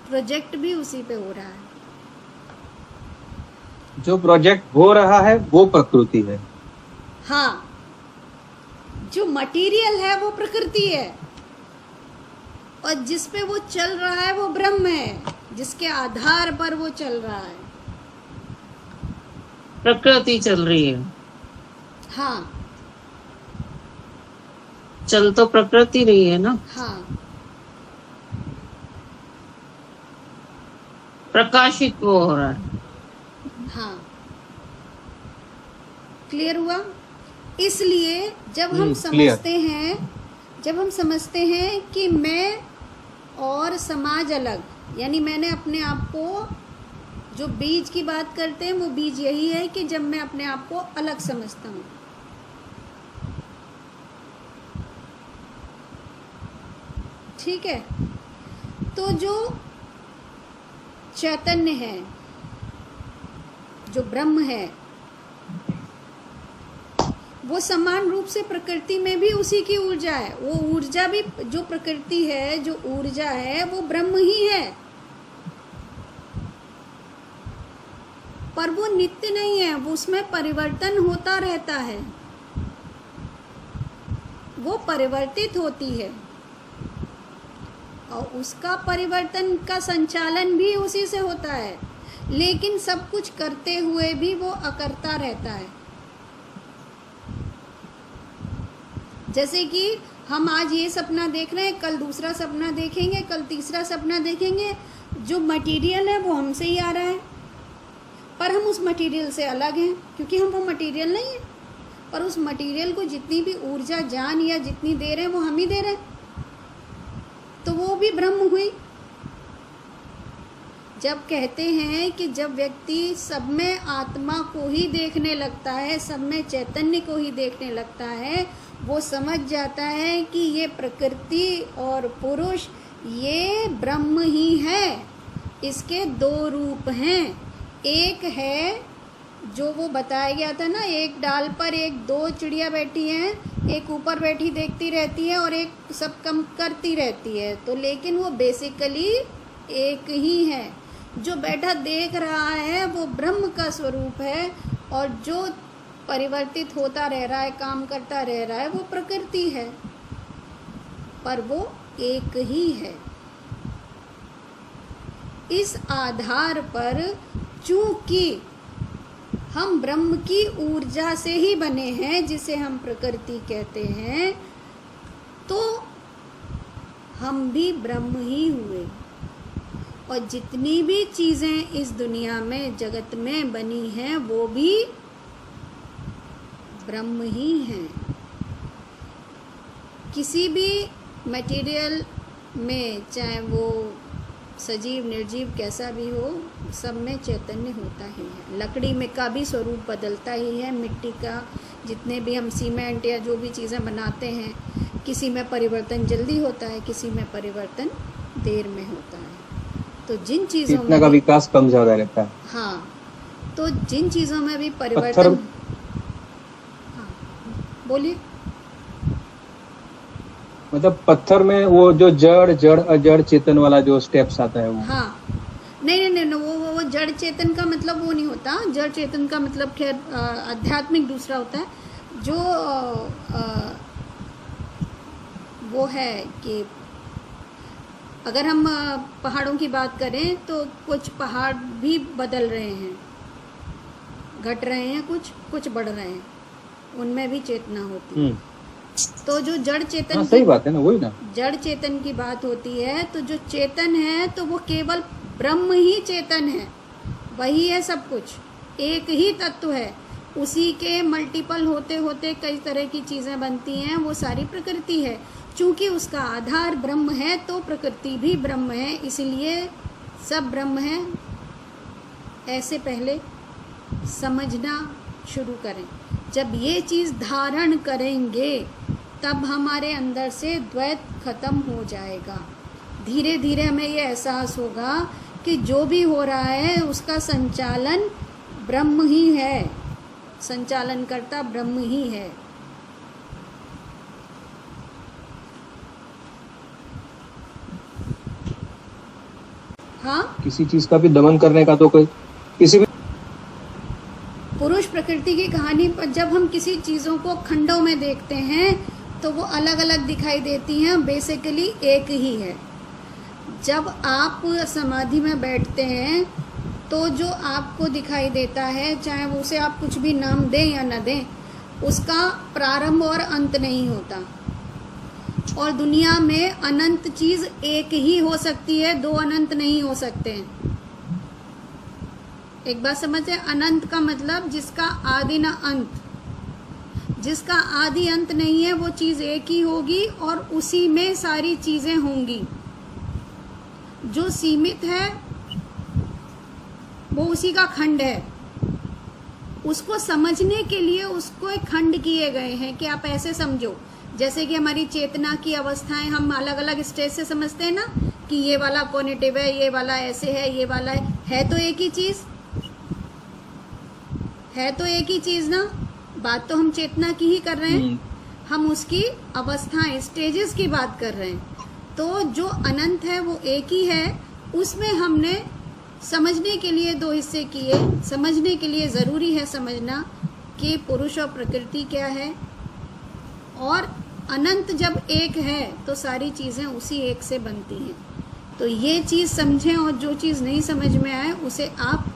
प्रोजेक्ट भी उसी पे हो रहा है। जो प्रोजेक्ट हो रहा है वो प्रकृति है। हाँ, जो मटेरियल है वो प्रकृति है, और जिस पे वो चल रहा है वो ब्रह्म है, जिसके आधार पर वो चल रहा है। प्रकृति चल रही है। हाँ, चल तो प्रकृति रही है ना? हाँ, प्रकाशित वो हो रहा है। हाँ, क्लियर हुआ? इसलिए जब हम समझते हैं कि मैं और समाज अलग, यानी मैंने अपने आप को, जो बीज की बात करते हैं वो बीज यही है कि जब मैं अपने आप को अलग समझता हूँ। ठीक है? तो जो चैतन्य है, जो ब्रह्म है, वो समान रूप से प्रकृति में भी उसी की ऊर्जा है। वो ऊर्जा भी, जो प्रकृति है, जो ऊर्जा है, वो ब्रह्म ही है। पर वो नित्य नहीं है, वो उसमें परिवर्तन होता रहता है, वो परिवर्तित होती है और उसका परिवर्तन का संचालन भी उसी से होता है, लेकिन सब कुछ करते हुए भी वो अकर्ता रहता है। जैसे कि हम आज ये सपना देख रहे हैं, कल दूसरा सपना देखेंगे, कल तीसरा सपना देखेंगे। जो मटेरियल है वो हमसे ही आ रहा है, पर हम उस मटेरियल से अलग हैं, क्योंकि हम वो मटेरियल नहीं है। पर उस मटेरियल को जितनी भी ऊर्जा, जान या जितनी दे रहे हैं वो हम ही दे रहे हैं, तो वो भी ब्रह्म हुई। जब कहते हैं कि जब व्यक्ति सब में आत्मा को ही देखने लगता है, सब में चैतन्य को ही देखने लगता है, वो समझ जाता है कि ये प्रकृति और पुरुष ये ब्रह्म ही है। इसके दो रूप हैं, एक है जो वो बताया गया था ना, एक डाल पर एक दो चिड़िया बैठी हैं, एक ऊपर बैठी देखती रहती है और एक सब कम करती रहती है, तो लेकिन वो बेसिकली एक ही है। जो बैठा देख रहा है वो ब्रह्म का स्वरूप है, और जो परिवर्तित होता रह रहा है, काम करता रह रहा है, वो प्रकृति है, पर वो एक ही है। इस आधार पर चूंकि हम ब्रह्म की ऊर्जा से ही बने हैं, जिसे हम प्रकृति कहते हैं, तो हम भी ब्रह्म ही हुए। और जितनी भी चीजें इस दुनिया में, जगत में बनी हैं, वो भी ब्रह्म ही हैं। किसी भी मटेरियल में, चाहे वो सजीव निर्जीव कैसा भी हो, सब में चैतन्य होता ही है। लकड़ी में का भी स्वरूप बदलता ही है, मिट्टी का, जितने भी हम सीमेंट या जो भी चीज़ें बनाते हैं, किसी में परिवर्तन जल्दी होता है, किसी में परिवर्तन देर में होता है। तो जिन चीज़ों में का विकास कम ज़्यादा रहता है। हाँ, तो जिन चीज़ों में भी परिवर्तन, हाँ बोलिए। मतलब पत्थर में वो जो जड़ अजड़ चेतन वाला जो स्टेप्स आता है वो, हाँ, नहीं, वो जड़ चेतन का मतलब वो नहीं होता। जड़ चेतन का मतलब खैर आध्यात्मिक दूसरा होता है। जो वो है कि अगर हम पहाड़ों की बात करें तो कुछ पहाड़ भी बदल रहे हैं, घट रहे हैं, कुछ बढ़ रहे हैं, उनमें भी चेतना होती है। तो जो जड़ चेतन, सही बात है ना, वही ना, जड़ चेतन की बात होती है, तो जो चेतन है तो वो केवल ब्रह्म ही चेतन है, वही है सब कुछ, एक ही तत्व है। उसी के मल्टीपल होते होते कई तरह की चीज़ें बनती हैं, वो सारी प्रकृति है। चूंकि उसका आधार ब्रह्म है तो प्रकृति भी ब्रह्म है, इसलिए सब ब्रह्म है। ऐसे पहले समझना शुरू करें। जब ये चीज़ धारण करेंगे तब हमारे अंदर से द्वैत खत्म हो जाएगा। धीरे धीरे हमें ये एहसास होगा कि जो भी हो रहा है उसका संचालन ब्रह्म ही है, संचालन करता ब्रह्म ही है। हाँ, किसी चीज का भी दमन करने का तो कोई, किसी भी पुरुष प्रकृति की कहानी पर जब हम किसी चीज़ों को खंडों में देखते हैं तो वो अलग अलग दिखाई देती हैं, बेसिकली एक ही है। जब आप समाधि में बैठते हैं तो जो आपको दिखाई देता है, चाहे वो उसे आप कुछ भी नाम दें या न दें, उसका प्रारंभ और अंत नहीं होता। और दुनिया में अनंत चीज़ एक ही हो सकती है, दो अनंत नहीं हो सकते हैं। एक बात समझे, अनंत का मतलब जिसका आदि न अंत, जिसका आदि अंत नहीं है, वो चीज़ एक ही होगी और उसी में सारी चीज़ें होंगी। जो सीमित है वो उसी का खंड है। उसको समझने के लिए उसको एक खंड किए गए हैं कि आप ऐसे समझो, जैसे कि हमारी चेतना की अवस्थाएं हम अलग अलग स्टेज से समझते हैं ना, कि ये वाला कॉग्निटिव है, ये वाला ऐसे है, ये वाला है तो एक ही चीज़ है, तो एक ही चीज़ ना। बात तो हम चेतना की ही कर रहे हैं, हम उसकी अवस्थाएं, स्टेजेस की बात कर रहे हैं। तो जो अनंत है वो एक ही है, उसमें हमने समझने के लिए दो हिस्से किए। समझने के लिए ज़रूरी है समझना कि पुरुष और प्रकृति क्या है, और अनंत जब एक है तो सारी चीज़ें उसी एक से बनती हैं। तो ये चीज़ समझें, और जो चीज़ नहीं समझ में आए उसे आप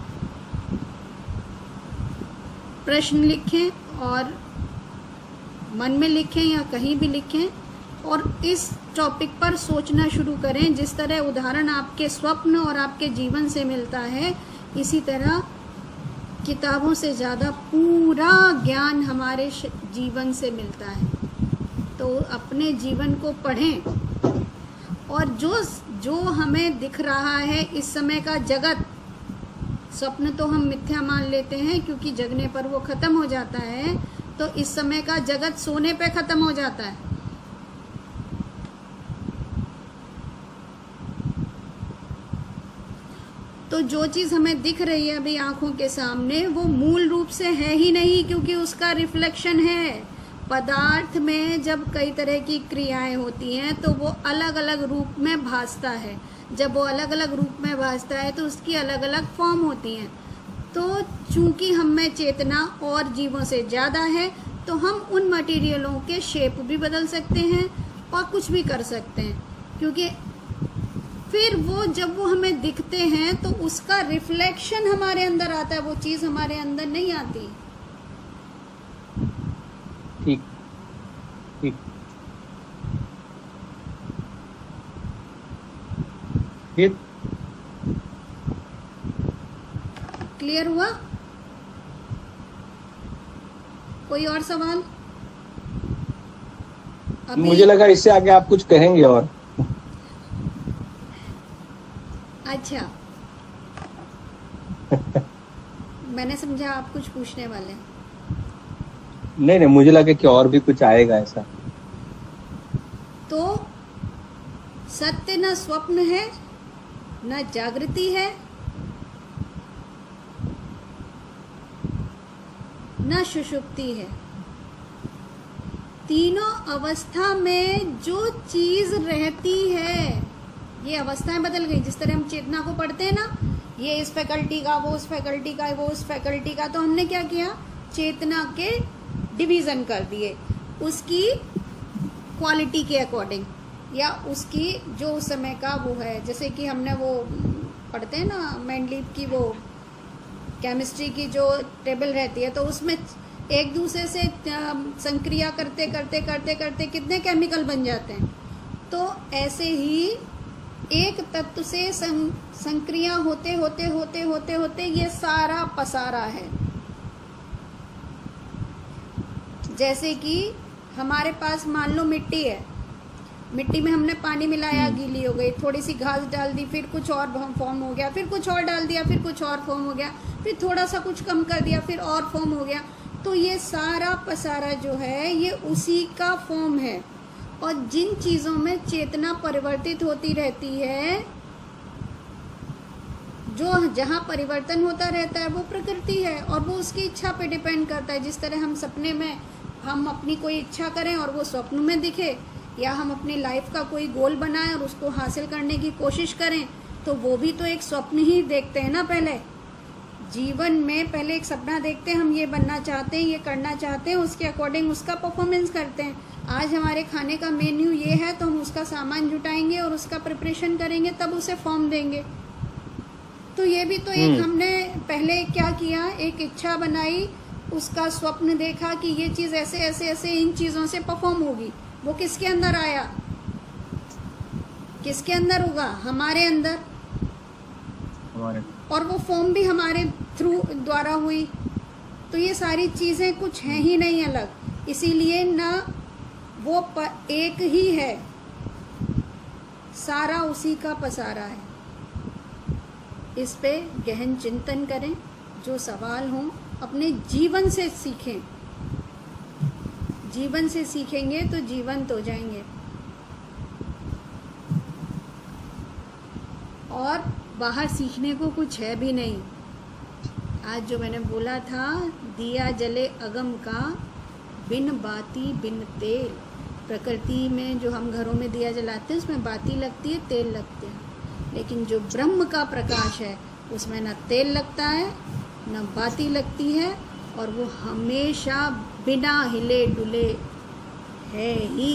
प्रश्न लिखें और मन में लिखें या कहीं भी लिखें, और इस टॉपिक पर सोचना शुरू करें। जिस तरह उदाहरण आपके स्वप्न और आपके जीवन से मिलता है, इसी तरह किताबों से ज़्यादा पूरा ज्ञान हमारे जीवन से मिलता है। तो अपने जीवन को पढ़ें, और जो हमें दिख रहा है इस समय का जगत, स्वप्न तो हम मिथ्या मान लेते हैं क्योंकि जगने पर वो खत्म हो जाता है। तो इस समय का जगत सोने पे खत्म हो जाता है। तो जो चीज़ हमें दिख रही है अभी आंखों के सामने, वो मूल रूप से है ही नहीं, क्योंकि उसका रिफ्लेक्शन है। पदार्थ में जब कई तरह की क्रियाएं होती हैं तो वो अलग अलग रूप में भासता है। जब वो अलग अलग रूप में भासता है तो उसकी अलग अलग फॉर्म होती हैं। तो चूंकि हम में चेतना और जीवों से ज़्यादा है, तो हम उन मटेरियलों के शेप भी बदल सकते हैं और कुछ भी कर सकते हैं, क्योंकि फिर वो जब वो हमें दिखते हैं तो उसका रिफ्लेक्शन हमारे अंदर आता है, वो चीज़ हमारे अंदर नहीं आती। ठीक ठीक। फिर क्लियर हुआ? कोई और सवाल? अभी मुझे लगा इससे आगे आप कुछ कहेंगे और। अच्छा मैंने समझा आप कुछ पूछने वाले हैं। नहीं, मुझे लगा कि और भी कुछ आएगा ऐसा। तो सत्य न स्वप्न है, न जागृति है, न सुषुप्ति है। तीनों अवस्था में जो चीज रहती है, ये अवस्थाएं बदल गई। जिस तरह हम चेतना को पढ़ते हैं ना, ये इस फैकल्टी का, वो उस फैकल्टी का, वो उस फैकल्टी का, तो हमने क्या किया, चेतना के डिवीज़न कर दिए उसकी क्वालिटी के अकॉर्डिंग, या उसकी जो उस समय का वो है। जैसे कि हमने वो पढ़ते हैं ना मेंडलीव की वो केमिस्ट्री की जो टेबल रहती है, तो उसमें एक दूसरे से संक्रिया करते करते करते करते कितने केमिकल बन जाते हैं। तो ऐसे ही एक तत्व से संक्रिया होते होते होते होते होते ये सारा पसारा है। जैसे कि हमारे पास मान लो मिट्टी है, मिट्टी में हमने पानी मिलाया, गीली हो गई, थोड़ी सी घास डाल दी, फिर कुछ और फॉर्म हो गया, फिर कुछ और डाल दिया, फिर कुछ और फॉर्म हो गया, फिर थोड़ा सा कुछ कम कर दिया, फिर और फॉर्म हो गया। तो ये सारा पसारा जो है ये उसी का फॉर्म है। और जिन चीज़ों में चेतना परिवर्तित होती रहती है, जो जहाँ परिवर्तन होता रहता है वो प्रकृति है, और वो उसकी इच्छा पे डिपेंड करता है। जिस तरह हम सपने में हम अपनी कोई इच्छा करें और वो स्वप्न में दिखे, या हम अपनी लाइफ का कोई गोल बनाएं और उसको हासिल करने की कोशिश करें, तो वो भी तो एक स्वप्न ही देखते हैं ना। पहले जीवन में पहले एक सपना देखते हैं, हम ये बनना चाहते हैं, ये करना चाहते हैं, उसके अकॉर्डिंग उसका परफॉर्मेंस करते हैं। आज हमारे खाने का मेन्यू ये है, तो हम उसका सामान जुटाएंगे और उसका प्रिपरेशन करेंगे, तब उसे फॉर्म देंगे। तो ये भी तो एक हमने पहले क्या किया, एक इच्छा बनाई, उसका स्वप्न देखा कि ये चीज़ ऐसे ऐसे ऐसे इन चीज़ों से परफॉर्म होगी। वो किसके अंदर आया, किसके अंदर होगा, हमारे अंदर, और वो फॉर्म भी हमारे थ्रू द्वारा हुई। तो ये सारी चीज़ें कुछ हैं ही नहीं अलग, इसीलिए ना वो एक ही है, सारा उसी का पसारा है। इस पे गहन चिंतन करें, जो सवाल हों अपने जीवन से सीखें। जीवन से सीखेंगे तो जीवंत हो जाएंगे। और बाहर सीखने को कुछ है भी नहीं। आज जो मैंने बोला था, दिया जले अगम का, बिन बाती बिन तेल। प्रकृति में जो हम घरों में दिया जलाते हैं उसमें बाती लगती है, तेल लगते हैं, लेकिन जो ब्रह्म का प्रकाश है उसमें ना तेल लगता है ना बाती लगती है, और वो हमेशा बिना हिले डुले है ही।